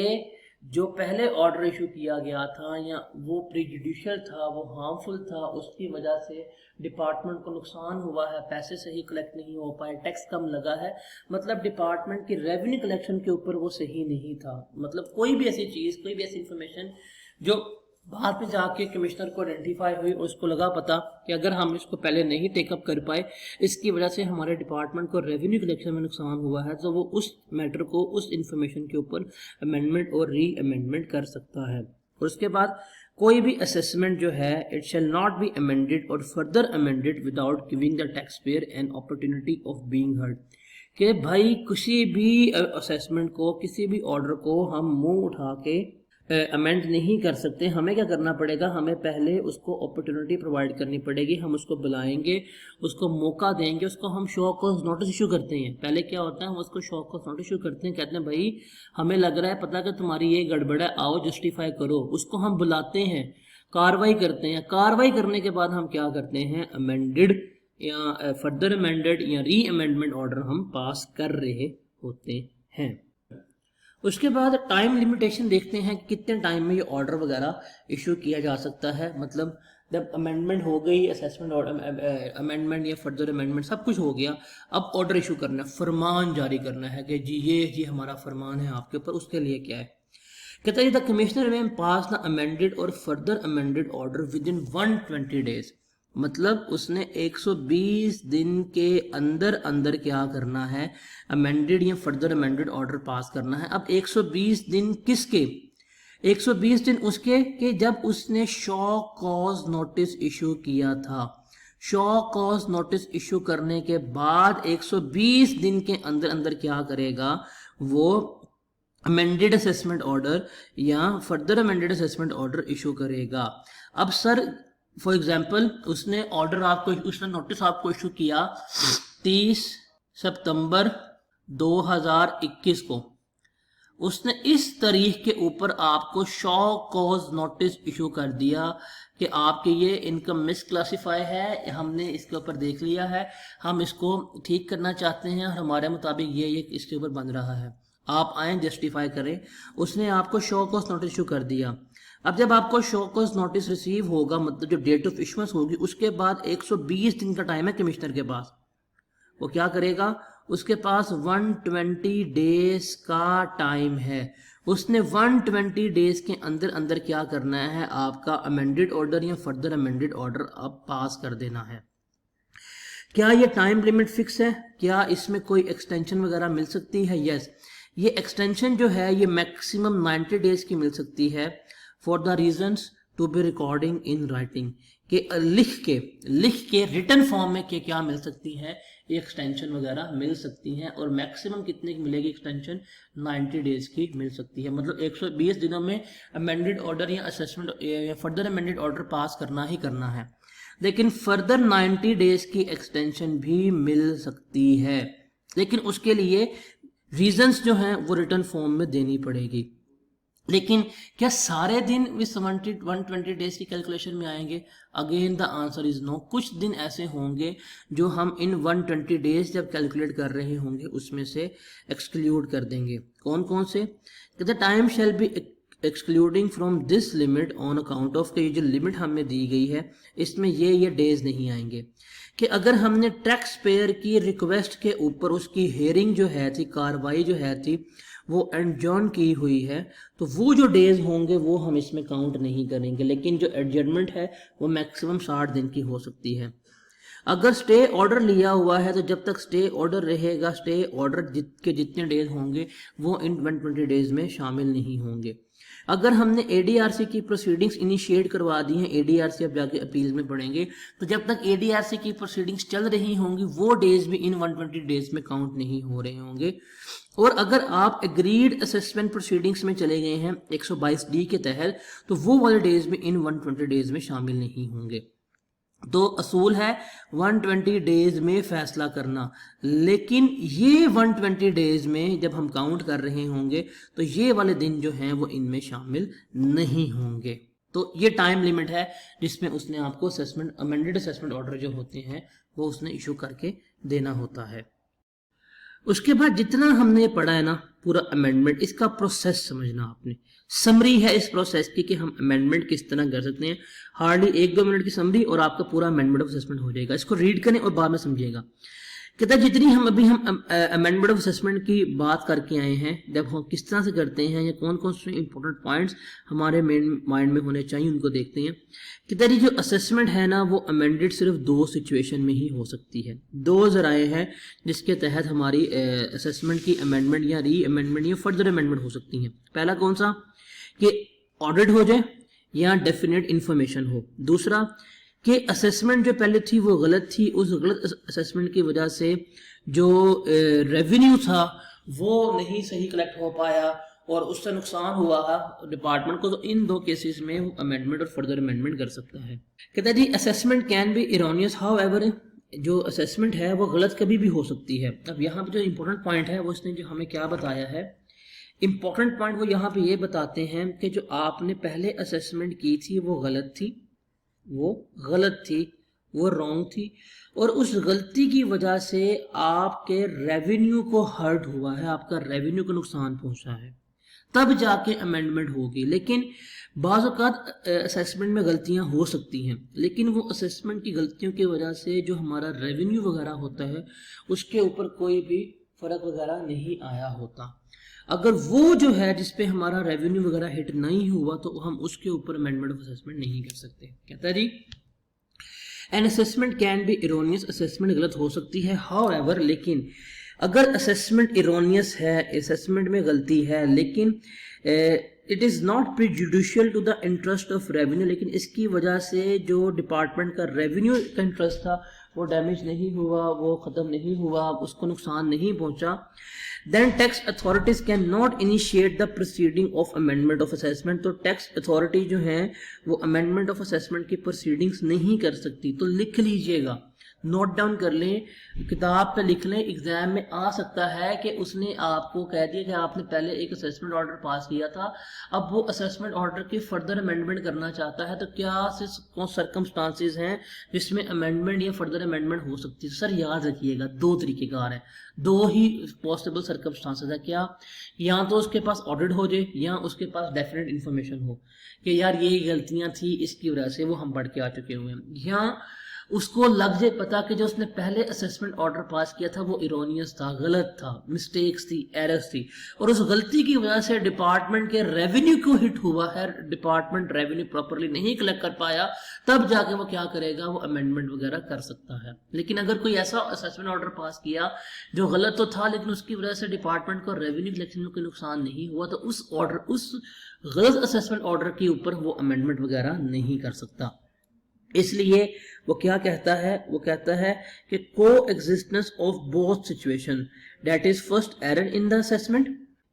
जो पहले ऑर्डर इशू किया गया था या वो प्रीजुडिशियल था, वो हार्मफुल था, उसकी वजह से डिपार्टमेंट को नुकसान हुआ है, पैसे सही कलेक्ट नहीं हो पाए, टैक्स कम लगा है, मतलब डिपार्टमेंट की रेवेन्यू कलेक्शन के ऊपर वो सही नहीं था। मतलब कोई भी ऐसी चीज़, कोई भी ऐसी इंफॉर्मेशन जो बाद में जाके कमिश्नर को आइडेंटिफाई हुई, उसको लगा पता कि अगर हम इसको पहले नहीं टेकअप कर पाए, इसकी वजह से हमारे डिपार्टमेंट को रेवेन्यू कलेक्शन में नुकसान हुआ है, तो वो उस मैटर को, उस इंफॉर्मेशन के ऊपर अमेंडमेंट और री अमेंडमेंट कर सकता है। और उसके बाद कोई भी असेसमेंट जो है, it shall not be amended और further amended without giving the tax payer an opportunity of being heard. कि भाई किसी भी असेसमेंट को, किसी भी ऑर्डर को हम मुंह उठा के अमेंड नहीं कर सकते। हमें क्या करना पड़ेगा, हमें पहले उसको अपॉर्चुनिटी प्रोवाइड करनी पड़ेगी, हम उसको बुलाएंगे, उसको मौका देंगे, उसको हम शो कॉज नोटिस इशू करते हैं। पहले क्या होता है, हम उसको शो कॉज नोटिस इशू करते हैं, कहते हैं भाई हमें लग रहा है पता कि तुम्हारी ये गड़बड़ है, आओ जस्टिफाई करो। उसको हम बुलाते हैं, कार्रवाई करते हैं। कार्रवाई करने के बाद हम क्या करते हैं, अमेंडेड या फर्दर अमेंडेड या री अमेंडमेंट ऑर्डर हम पास कर रहे होते हैं। उसके बाद टाइम लिमिटेशन देखते हैं कि कितने टाइम में ये ऑर्डर वगैरह इशू किया जा सकता है। मतलब जब अमेंडमेंट हो गई, असेसमेंट ऑर्डर, अमेंडमेंट या फर्दर अमेंडमेंट सब कुछ हो गया, अब ऑर्डर इशू करना है, फरमान जारी करना है कि जी ये हमारा फरमान है आपके ऊपर। उसके लिए क्या है, कहता है द कमिश्नर में पास द अमेंडेड और further amended order with in 120 days. मतलब उसने 120 दिन के अंदर अंदर क्या करना है, अमेंडेड या फर्दर अमेंडेड ऑर्डर पास करना है। अब 120 दिन किसके, 120 दिन उसके कि जब उसने शो कॉज नोटिस इशू किया था। शो कॉज नोटिस इशू करने के बाद 120 दिन के अंदर अंदर क्या करेगा, वो अमेंडेड असेसमेंट ऑर्डर या further amended assessment order issue करेगा। अब सर फॉर एग्जाम्पल उसने ऑर्डर आपको, उसने नोटिस आपको इशू किया 30 सितंबर 2021 को, उसने इस तारीख के ऊपर आपको शो कॉज नोटिस इशू कर दिया कि आपके ये इनकम मिस क्लासीफाई है, हमने इसके ऊपर देख लिया है, हम इसको ठीक करना चाहते हैं और हमारे मुताबिक ये इसके ऊपर बन रहा है, आप आए जस्टिफाई करें। उसने आपको शो कॉज नोटिस इशू कर दिया। अब जब आपको शो कॉज नोटिस रिसीव होगा, मतलब जो डेट ऑफ इशुएंस होगी, उसके बाद 120 दिन का टाइम है कमिश्नर के पास। वो क्या करेगा, उसके पास 120 डेज का टाइम है। उसने 120 डेज के अंदर अंदर क्या करना है, आपका अमेंडेड ऑर्डर या फर्दर अमेंडेड ऑर्डर अब पास कर देना है। क्या ये टाइम लिमिट फिक्स है, क्या इसमें कोई एक्सटेंशन वगैरह मिल सकती है? यस, ये एक्सटेंशन जो है ये मैक्सिमम 90 डेज की मिल सकती है for the reasons to be recording in writing, कि लिख के रिटर्न फॉर्म में क्या मिल सकती है, ये एक्सटेंशन वगैरह मिल सकती हैं। और मैक्सिमम कितने की मिलेगी एक्सटेंशन, 90 डेज की मिल सकती है। मतलब 120 दिनों में अमेंडेड ऑर्डर या असेसमेंट या फर्दर अमेंडेड ऑर्डर पास करना ही करना है। लेकिन फर्दर 90 डेज की एक्सटेंशन भी मिल सकती है, लेकिन उसके लिए रीजंस जो हैं वो रिटर्न फॉर्म में देनी पड़ेगी। लेकिन क्या सारे दिन इस 120 डेज की कैलकुलेशन में आएंगे? Again the answer is no. कुछ दिन ऐसे होंगे जो हम इन 120 डेज जब कैलकुलेट कर रहे होंगे उसमें से एक्सक्लूड कर देंगे। कौन कौन से? The time shall be excluding from this limit on account of, ये जो लिमिट हमें दी गई है इसमें ये डेज नहीं आएंगे। कि अगर हमने टैक्स पेयर की रिक्वेस्ट के ऊपर उसकी हेयरिंग जो है थी, कार्रवाई जो है थी, वो एडजर्न की हुई है, तो वो जो डेज होंगे वो हम इसमें काउंट नहीं करेंगे। लेकिन जो एडजर्नमेंट है वो मैक्सिमम 60 दिन की हो सकती है। अगर स्टे ऑर्डर लिया हुआ है तो जब तक स्टे ऑर्डर रहेगा, स्टे ऑर्डर के जितने डेज होंगे वो इन 120 डेज में शामिल नहीं होंगे। अगर हमने एडीआरसी की प्रोसीडिंग्स इनिशिएट करवा दी हैं, एडीआरसी अब जाके अपील में पढ़ेंगे, तो जब तक एडीआरसी की प्रोसीडिंग्स चल रही होंगी वो डेज भी इन 120 डेज में काउंट नहीं हो रहे होंगे। और अगर आप एग्रीड असेसमेंट प्रोसीडिंग्स में चले गए हैं 122D के तहत, तो वो वाले डेज भी इन 120 डेज में शामिल नहीं होंगे। तो असूल है 120 डेज में फैसला करना, लेकिन ये 120 डेज में जब हम काउंट कर रहे होंगे तो ये वाले दिन जो हैं वो इनमें शामिल नहीं होंगे। तो ये टाइम लिमिट है जिसमें उसने आपको असेसमेंट, अमेंडेड असेसमेंट ऑर्डर जो होते हैं वो उसने इशू करके देना होता है। उसके बाद जितना हमने पढ़ा है ना पूरा अमेंडमेंट, इसका प्रोसेस समझना आपने। समरी है इस प्रोसेस की कि हम अमेंडमेंट किस तरह कर सकते हैं। हार्डली 1-2 मिनट की समरी और आपका पूरा अमेंडमेंट ऑफ असेसमेंट हो जाएगा। इसको रीड करें और बाद में समझिएगा। कहता है जितनी हम अमेंडमेंट ऑफ असेसमेंट की बात करके आए हैं, जब हम किस तरह से करते हैं या कौन कौन से इंपॉर्टेंट पॉइंट्स हमारे मेन माइंड में होने चाहिए, उनको देखते हैं। कहता है जो असेसमेंट है ना वो अमेंडेड सिर्फ 2 सिचुएशन में ही हो सकती है। 2 जराए हैं जिसके तहत हमारी असेसमेंट की अमेंडमेंट या री अमेंडमेंट या फर्दर अमेंडमेंट हो सकती हैं। पहला कौन सा कि ऑडिट हो जाए या डेफिनेट इंफॉर्मेशन हो। दूसरा कि असेसमेंट जो पहले थी वो गलत थी, उस गलत असेसमेंट की वजह से जो रेवेन्यू था वो नहीं सही कलेक्ट हो पाया और उससे नुकसान हुआ डिपार्टमेंट को। तो इन 2 केसेस में वो अमेंडमेंट और फर्दर अमेंडमेंट कर सकता है। कहता है जी assessment can be erroneous however, जो असेसमेंट है वो गलत कभी भी हो सकती है। अब यहाँ पे जो इंपॉर्टेंट पॉइंट है वो इसने जो हमें क्या बताया है, इंपॉर्टेंट पॉइंट वो यहाँ पे ये बताते हैं कि जो आपने पहले असेसमेंट की थी वो गलत थी, वो रॉन्ग थी और उस गलती की वजह से आपके रेवेन्यू को हर्ट हुआ है, आपका रेवेन्यू को नुकसान पहुंचा है, तब जाके अमेंडमेंट होगी। लेकिन बाज़ औक़ात असेसमेंट में गलतियां हो सकती हैं, लेकिन वो असेसमेंट की गलतियों की वजह से जो हमारा रेवेन्यू वगैरह होता है उसके ऊपर कोई भी फ़र्क वगैरह नहीं आया होता। अगर वो जो है जिसपे हमारा रेवेन्यू वगैरह हिट नहीं हुआ तो हम उसके ऊपर अमेंडमेंट ऑफ असेसमेंट नहीं कर सकते। कहता है जी an assessment can be erroneous, assessment गलत हो सकती है। हाउएवर, लेकिन अगर असेसमेंट इरोनियस है, असेसमेंट में गलती है, लेकिन it is not prejudicial to the interest of revenue, लेकिन इसकी वजह से जो डिपार्टमेंट का रेवेन्यू का इंटरेस्ट था वो डैमेज नहीं हुआ, वो ख़त्म नहीं हुआ, उसको नुकसान नहीं पहुंचा, then tax authorities can not initiate the proceeding of amendment of assessment। तो टैक्स अथॉरिटी जो है वो अमेंडमेंट ऑफ असेसमेंट की प्रोसीडिंग्स नहीं कर सकती। तो लिख लीजिएगा, नोट डाउन कर लें, किताब पे लिख लें, एग्जाम में आ सकता है कि उसने आपको कह दिया कि आपने पहले एक असेसमेंट ऑर्डर पास किया था, अब वो असेसमेंट ऑर्डर की फर्दर अमेंडमेंट करना चाहता है, तो क्या कौन सर्कमस्टांसेस हैं जिसमें अमेंडमेंट या फर्दर अमेंडमेंट हो सकती है। सर याद रखिएगा 2 तरीकेकार है, 2 ही पॉसिबल सर्कमस्टांसेस है। क्या, या तो उसके पास ऑडिट हो जाए या उसके पास डेफिनेट इन्फॉर्मेशन हो कि यार ये गलतियां थी इसकी वजह से वो हम बढ़ के आ चुके हुए हैं, या उसको लग जाए पता कि जो उसने पहले असेसमेंट ऑर्डर पास किया था वो इरोनियस था, गलत था, मिस्टेक्स थी, एरर्स थी, और उस गलती की वजह से डिपार्टमेंट के रेवेन्यू को हिट हुआ है, डिपार्टमेंट रेवेन्यू प्रॉपरली नहीं कलेक्ट कर पाया, तब जाके वो क्या करेगा, वो अमेंडमेंट वगैरह कर सकता है। लेकिन अगर कोई ऐसा असेसमेंट ऑर्डर पास किया जो गलत तो था लेकिन उसकी वजह से डिपार्टमेंट को रेवेन्यू कलेक्शन में कोई नुकसान नहीं हुआ, तो उस गलत असेसमेंट ऑर्डर के ऊपर वो अमेंडमेंट वगैरह नहीं कर सकता। इसलिए वो क्या कहता है, वो कहता है कि को existence of both situation, that is first error in the assessment,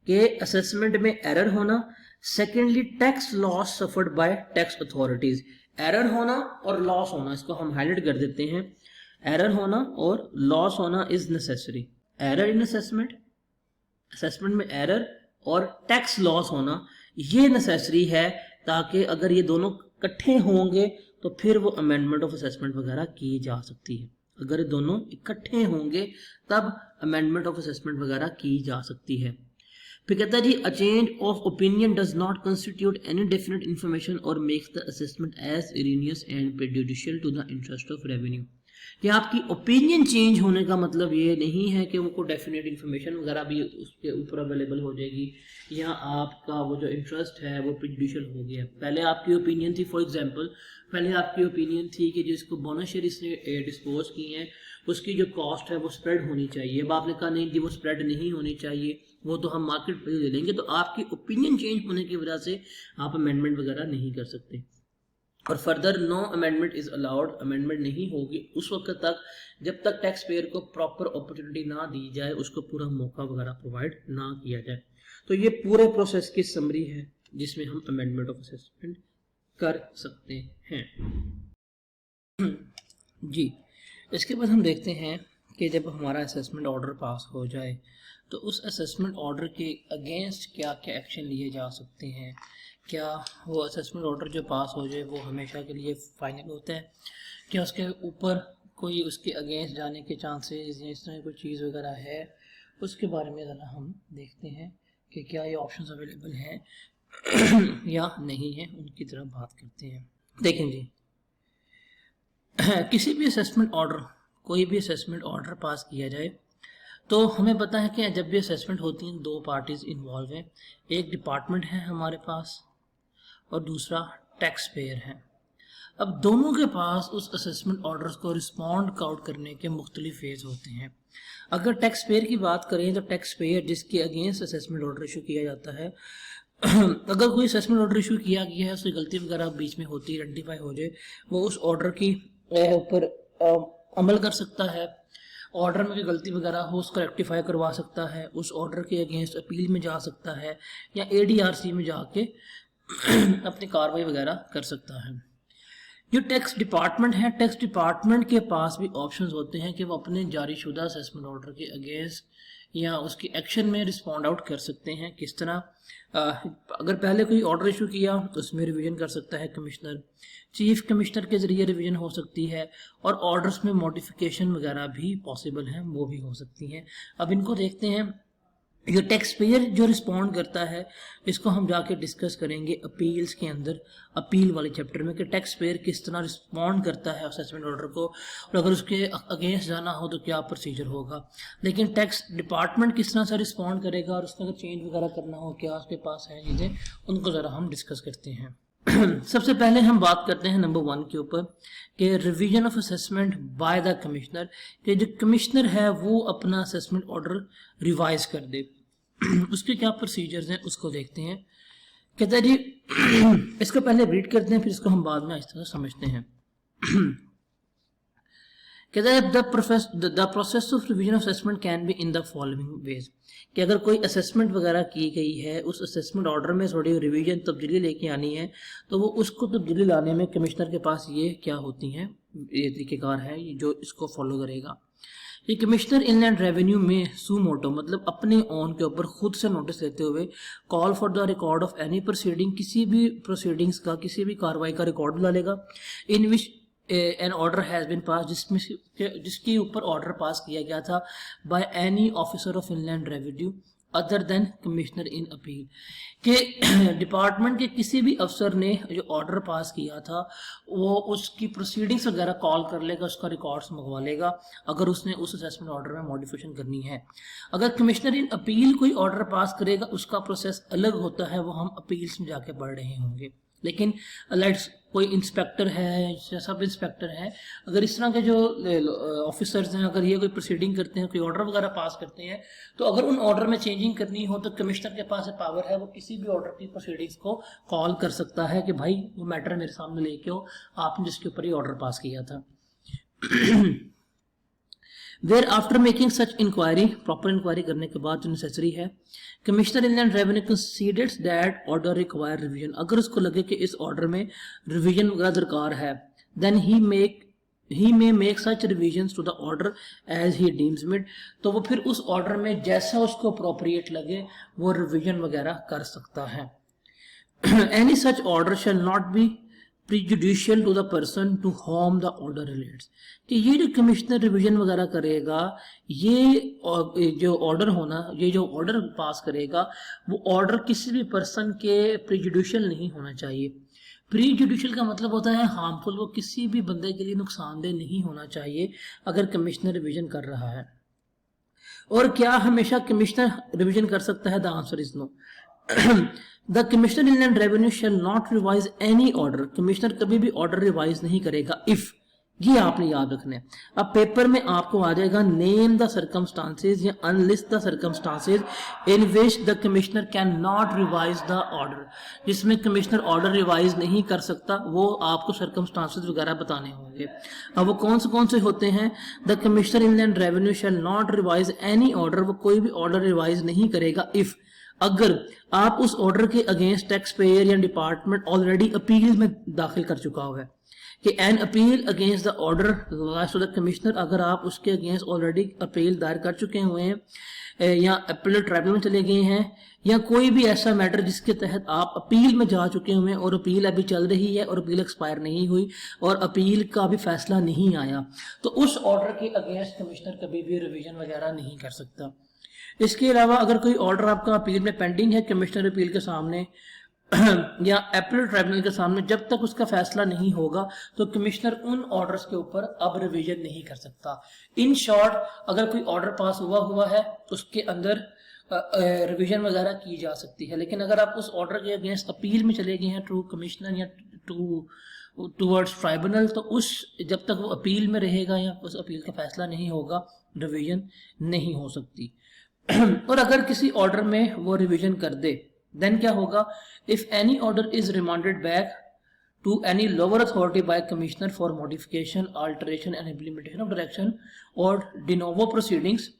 के असेसमेंट में एरर होना, secondly tax loss suffered bye tax authorities. Error होना और लॉस होना, इसको हम हाईलाइट कर देते हैं, एरर होना और लॉस होना is necessary. Error in assessment, assessment में एरर और टैक्स लॉस होना ये नेसेसरी है, ताकि अगर ये दोनों इकट्ठे होंगे तो फिर वो अमेंडमेंट ऑफ असेसमेंट वगैरह की जा सकती है। अगर दोनों इकट्ठे होंगे तब अमेंडमेंट ऑफ असेसमेंट वगैरह की जा सकती है। फिर कहता है जी a change of opinion does not constitute any definite information और makes the assessment as erroneous and prejudicial to the interest of revenue. कि आपकी ओपिनियन चेंज होने का मतलब ये नहीं है कि वो कोई डेफिनेट इन्फॉर्मेशन वगैरह भी उसके ऊपर अवेलेबल हो जाएगी या आपका वो जो इंटरेस्ट है वो प्रेजुडिशियल हो गया। पहले आपकी ओपिनियन थी, फॉर एग्जांपल पहले आपकी ओपिनियन थी कि जिसको बोनस शेयर इसने डिस्पोज किए हैं उसकी जो कॉस्ट है वो स्प्रेड होनी चाहिए। अब आपने कहा नहीं थी वो स्प्रेड नहीं होनी चाहिए, वो तो हम मार्केट पे ले लेंगे। तो आपकी ओपिनियन चेंज होने की वजह से आप अमेंडमेंट वगैरह नहीं कर सकते। और further no amendment is allowed, amendment नहीं होगी उस वक्त तक जब तक टैक्स पेयर को प्रॉपर अपॉर्चुनिटी ना दी जाए, उसको पूरा मौका वगैरह प्रोवाइड ना किया जाए। तो ये पूरे प्रोसेस की समरी है जिसमें हम अमेंडमेंट ऑफ असेसमेंट कर सकते हैं। जी, इसके बाद हम देखते हैं कि जब हमारा असेसमेंट ऑर्डर पास हो जाए तो उस असेसमेंट ऑर्डर के अगेंस्ट क्या क्या एक्शन लिए जा सकते हैं। क्या वो असेसमेंट ऑर्डर जो पास हो जाए वो हमेशा के लिए फाइनल होता है, क्या उसके ऊपर कोई उसके अगेंस्ट जाने के चांसेस या इस तरह कोई चीज़ वगैरह है। उसके बारे में ज़रा हम देखते हैं कि क्या ये ऑप्शंस अवेलेबल हैं या नहीं है, उनकी तरफ बात करते हैं। देखें जी, किसी भी असेसमेंट ऑर्डर, कोई भी असेसमेंट ऑर्डर पास किया जाए तो हमें पता है कि जब भी असेसमेंट होती हैं दो पार्टीज इन्वॉल्व हैं, एक डिपार्टमेंट है हमारे पास और दूसरा टैक्स पेयर है। अब दोनों के पास उस असेसमेंट ऑर्डर्स को रिस्पॉन्ड आउट करने के मुख्तलिफ फेज होते हैं। अगर टैक्स पेयर की बात करें तो टैक्स पेयर जिसके अगेंस्ट असेसमेंट ऑर्डर इशू किया जाता है अगर कोई असेसमेंट ऑर्डर इशू किया गया है, उसकी गलती वगैरह बीच में होती है, आइडेंटिफाई हो जाए, वो उस ऑर्डर की ऊपर अमल कर सकता है। ऑर्डर में कोई गलती वगैरह हो उसको रेक्टिफाई करवा सकता है, उस ऑर्डर के अगेंस्ट अपील में जा सकता है या ADRC में जाके अपनी कार्रवाई वगैरह कर सकता है। जो टैक्स डिपार्टमेंट है, टैक्स डिपार्टमेंट के पास भी ऑप्शंस होते हैं कि वो अपने जारीशुदा असेसमेंट ऑर्डर के अगेंस्ट या उसकी एक्शन में रिस्पॉन्ड आउट कर सकते हैं। किस तरह? अगर पहले कोई ऑर्डर इशू किया तो उसमें रिवीजन कर सकता है कमिश्नर, चीफ कमिश्नर के ज़रिए रिवीजन हो सकती है, और ऑर्डर्स में मॉडिफिकेशन वगैरह भी पॉसिबल हैं, वो भी हो सकती हैं। अब इनको देखते हैं। जो टैक्स पेयर जो रिस्पॉन्ड करता है, इसको हम जाके डिस्कस करेंगे अपील्स के अंदर, अपील वाले चैप्टर में, कि टैक्स पेयर किस तरह रिस्पॉन्ड करता है असेसमेंट ऑर्डर को, और अगर उसके अगेंस्ट जाना हो तो क्या प्रोसीजर होगा। लेकिन टैक्स डिपार्टमेंट किस तरह से रिस्पॉन्ड करेगा और उसमें अगर चेंज वगैरह करना हो, क्या उसके पास है चीज़ें, उनको ज़रा हम डिस्कस करते हैं। सबसे पहले हम बात करते हैं नंबर 1 के ऊपर, कि revision of assessment bye the commissioner, कि जो कमिश्नर है वो अपना असेसमेंट ऑर्डर रिवाइज कर दे। उसके क्या प्रोसीजर्स हैं उसको देखते हैं। कहते हैं जी इसको पहले रीड करते हैं, फिर इसको हम बाद में इस तरह समझते हैं। कहते हैं the process of revision of assessment can be in the following veg, कि अगर कोई असेसमेंट वगैरह की गई है, उस असेसमेंट ऑर्डर में थोड़ी रिवीजन तब्दीली लेके आनी है, तो वो उसको तब्दीली लाने में कमिश्नर के पास ये क्या होती हैं, ये तरीक़ेकार है जो इसको फॉलो करेगा। ये कमिश्नर इनलैंड रेवेन्यू में सुमोटो, मतलब अपने ऑन के ऊपर खुद से नोटिस लेते हुए, call for the record of any proceeding, किसी भी प्रोसीडिंग्स का, किसी भी कार्रवाई का रिकॉर्ड डालेगा, in which an order has been pass, जिसके ऊपर ऑर्डर पास किया गया था, by any officer of inland revenue other than commissioner in appeal, के डिपार्टमेंट के किसी भी अफसर ने जो ऑर्डर पास किया था वो उसकी प्रोसीडिंग्स वगैरह कॉल कर लेगा, उसका रिकॉर्ड्स मंगवा लेगा अगर उसने उस असेसमेंट ऑर्डर में मॉडिफिकेशन करनी है। अगर कमिश्नर इन अपील कोई ऑर्डर पास करेगा, उसका प्रोसेस अलग होता है, वो हम अपील्स में जाके पढ़ रहे होंगे। लेकिन लाइट्स कोई इंस्पेक्टर है या सब इंस्पेक्टर है, अगर इस तरह के जो ऑफिसर्स हैं, अगर ये कोई प्रोसीडिंग करते हैं, कोई ऑर्डर वगैरह पास करते हैं, तो अगर उन ऑर्डर में चेंजिंग करनी हो तो कमिश्नर के पास पावर है, वो किसी भी ऑर्डर की प्रोसीडिंग्स को कॉल कर सकता है कि भाई वो मैटर मेरे सामने लेके हो, आपने जिसके ऊपर ये ऑर्डर पास किया था। Where after making such inquiry, proper inquiry करने के बाद जो नेसेसरी है, commissioner inland revenue considers that order require revision, अगर उसको लगे कि इस ऑर्डर में रिवीजन वगैरह दरकार है, then he may make such revisions to the order as he deems fit, तो वो फिर उस ऑर्डर में जैसा उसको अप्रोप्रिएट लगे वो रिवीजन वगैरह कर सकता है। Any such order shall not be prejudicial to the person to whom the order relates, कि ये जो कमिश्नर रिवीजन वगैरह करेगा, ये जो ऑर्डर होना, ये जो ऑर्डर पास करेगा, वो ऑर्डर किसी भी पर्सन के प्रीजुडिशियल नहीं होना चाहिए। प्रीजुडिशियल का मतलब होता है हार्मफुल, वो किसी भी बंदे के लिए नुकसानदेह नहीं होना चाहिए अगर कमिश्नर रिवीजन कर रहा है। और क्या हमेशा कमिश्नर रिवीजन कर सकता है? The answer is no. The commissioner inland revenue shall not revise any order, commissioner कभी भी ऑर्डर रिवाइज नहीं करेगा इफ, ये आपने याद रखना है। अब पेपर में आपको आ जाएगा नेम द सर्कमस्टांसेस या unlist the circumstances in which the commissioner can not revise the order, जिसमें कमिश्नर ऑर्डर रिवाइज नहीं कर सकता, वो आपको सर्कमस्टांसेस वगैरह बताने होंगे। अब वो कौन से होते हैं? The commissioner inland revenue shall not revise any order, वो कोई भी ऑर्डर रिवाइज नहीं करेगा इफ, अगर आप उस ऑर्डर के अगेंस्ट टैक्स पेयर या डिपार्टमेंट ऑलरेडी अपील में दाखिल कर चुका हुआ है, कि an appeal against the order to the commissioner, अगर आप उसके अगेंस्ट ऑलरेडी अपील दायर कर चुके हुए हैं या अपील ट्राइब्यूनल में चले गए हैं, या कोई भी ऐसा मैटर जिसके तहत आप अपील में जा चुके हुए हैं और अपील अभी चल रही है और अपील एक्सपायर नहीं हुई और अपील का भी फैसला नहीं आया, तो उस ऑर्डर के अगेंस्ट कमिश्नर कभी भी रिवीजन वगैरह नहीं कर सकता। इसके अलावा अगर कोई ऑर्डर आपका अपील में पेंडिंग है कमिश्नर अपील के सामने या अपील ट्राइब्यूनल के सामने, जब तक उसका फैसला नहीं होगा तो कमिश्नर उन ऑर्डर्स के ऊपर अब रिवीजन नहीं कर सकता। इन शॉर्ट, अगर कोई ऑर्डर पास हुआ है उसके अंदर रिवीजन वगैरह की जा सकती है, लेकिन अगर आप उस ऑर्डर के अगेंस्ट अपील में चले गए हैं टू कमिश्नर या टूवर्ड्स ट्राइब्यूनल, तो उस जब तक वो अपील में रहेगा या उस अपील का फैसला नहीं होगा रिवीजन नहीं हो सकती। और अगर किसी ऑर्डर में वो रिवीजन कर दे देन क्या होगा, if any order is remanded back to any lower authority by commissioner for modification, alteration and implementation of direction or de novo proceedings,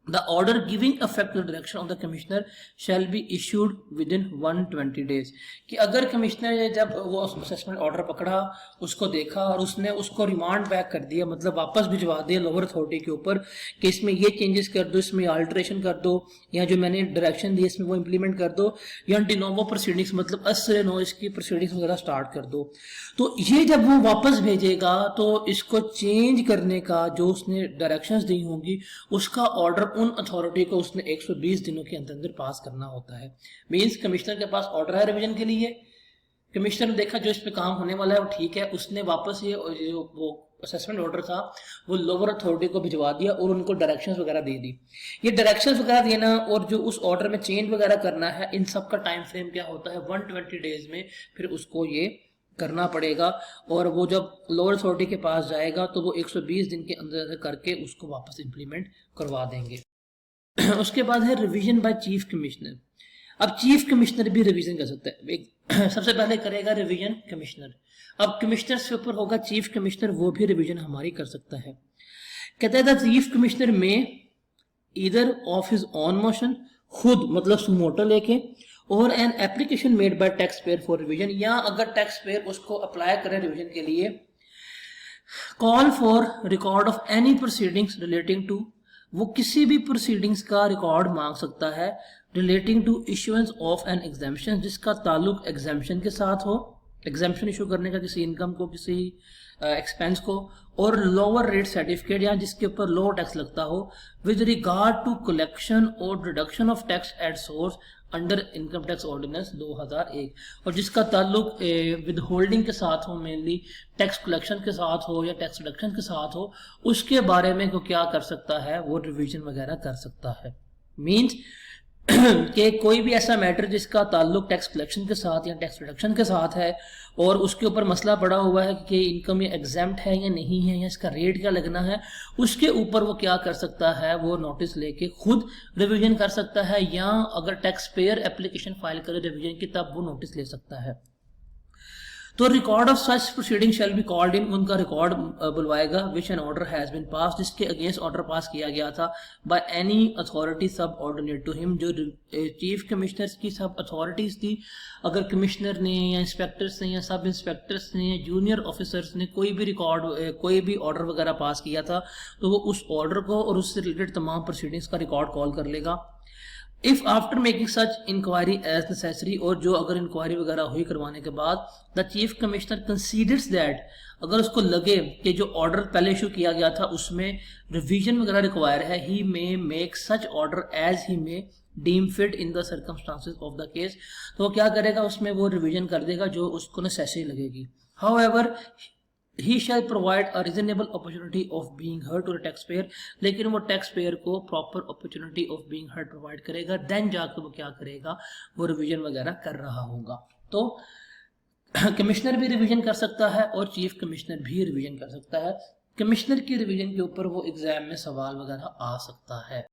the order giving effect to the direction of the commissioner shall be issued within 120 days। कि अगर commissioner ने जब वो assessment order पकड़ा, उसको देखा और उसने उसको रिमांड बैक कर दिया, मतलब वापस भिजवा दिया लोअर अथॉरिटी के ऊपर कि इसमें ये चेंजेस कर दो, इसमें अल्ट्रेशन कर दो, या जो मैंने डायरेक्शन दी इसमें वो इम्प्लीमेंट कर दो, या डिनोवो प्रोसीडिंग्स मतलब असर नो इसकी प्रोसीडिंग्स वगैरह स्टार्ट कर दो, तो ये जब वो वापस भेजेगा तो इसको चेंज करने का जो उसने डायरेक्शंस दी होंगी उसका ऑर्डर उन अथॉरिटी को उसने 120 दिनों के अंदर अंदर पास करना होता है। मींस कमिश्नर के पास ऑर्डर है रिवीजन के लिए, कमिश्नर ने देखा जो इस पे काम होने वाला है वो ठीक है, उसने वापस ये जो वो असेसमेंट ऑर्डर था वो लोअर अथॉरिटी को भिजवा दिया और उनको डायरेक्शंस वगैरह दे दी। ये डायरेक्शंस वगैरह देना और जो उस ऑर्डर में चेंज वगैरह करना है, इन सब का टाइम फ्रेम क्या होता है 120 डेज में फिर उसको ये करना पड़ेगा, और वो जब लोअर अथॉरिटी के पास जाएगा तो वो 120 दिन के अंदर करके उसको वापस इम्प्लीमेंट करवा देंगे। उसके बाद है रिवीजन बाय चीफ कमिश्नर। अब चीफ कमिश्नर भी रिवीजन कर सकता है। सबसे पहले करेगा रिवीजन कमिश्नर, अब कमिश्नर से ऊपर होगा चीफ कमिश्नर, वो भी रिवीजन हमारी कर सकता है। कहता है chief commissioner may either of his own motion, खुद मतलब सुमोटो लेके, और an application made by tax payer for revision, या अगर टैक्स पेयर उसको अप्लाई करे रिवीजन के लिए, call for record of any proceedings relating to, वो किसी भी प्रोसीडिंग्स का रिकॉर्ड मांग सकता है relating to issuance of an exemption, जिसका ताल्लुक एग्जाम्पशन के साथ हो, एग्जाम्पशन इशू करने का किसी इनकम को, किसी एक्सपेंस को, और लोअर रेट सर्टिफिकेट या जिसके ऊपर लो टैक्स लगता हो, विद रिगार्ड टू कलेक्शन और deduction of tax at source under income tax ordinance 2001, और जिसका ताल्लुक विद होल्डिंग के साथ हो, मेनली टैक्स कलेक्शन के साथ हो या टैक्स रिडक्शन के साथ हो, उसके बारे में को क्या कर सकता है वो रिवीजन वगैरह कर सकता है। मीन्स कि कोई भी ऐसा मैटर जिसका ताल्लुक टैक्स कलेक्शन के साथ या टैक्स रिडक्शन के साथ है और उसके ऊपर मसला पड़ा हुआ है कि इनकम ये एग्जेम्प्ट है या नहीं है, या इसका रेट क्या लगना है, उसके ऊपर वो क्या कर सकता है, वो नोटिस लेके खुद रिवीजन कर सकता है, या अगर टैक्स पेयर एप्लीकेशन फाइल करे रिवीजन की तब वो नोटिस ले सकता है। तो record of such proceeding shall be called in, उनका रिकॉर्ड बुलवाएगा, which an order has been pass, जिसके अगेंस्ट ऑर्डर पास किया गया था, by any authority subordinate to him, जो चीफ कमिश्नर्स की सब अथॉरिटीज थी। अगर कमिश्नर ने या इंस्पेक्टर्स ने या सब इंस्पेक्टर्स ने या जूनियर ऑफिसर्स ने कोई भी रिकॉर्ड कोई भी ऑर्डर वगैरह पास किया था तो वो उस ऑर्डर को और उससे रिलेटेड तमाम प्रोसीडिंग्स का रिकॉर्ड कॉल कर लेगा। If after making such inquiry as necessary, और जो अगर इंक्वायरी वगैरह हुई करवाने के बाद the chief commissioner considers that, अगर उसको लगे कि जो ऑर्डर पहले इशू किया गया था उसमें रिवीजन वगैरह रिक्वायर है, he may make such order as he may deem fit in the circumstances of the case, तो वो क्या करेगा उसमें वो रिवीजन कर देगा जो उसको नेसेसरी लगेगी। However he shall provide a reasonable opportunity of being heard to the taxpayer, लेकिन वो टैक्स पेयर को proper opportunity of being heard provide करेगा, देन जाकर वो क्या करेगा वो रिवीजन वगैरह कर रहा होगा। तो कमिश्नर भी रिवीजन कर सकता है और चीफ कमिश्नर भी रिवीजन कर सकता है। कमिश्नर की रिवीजन के ऊपर वो एग्जाम में सवाल वगैरह आ सकता है।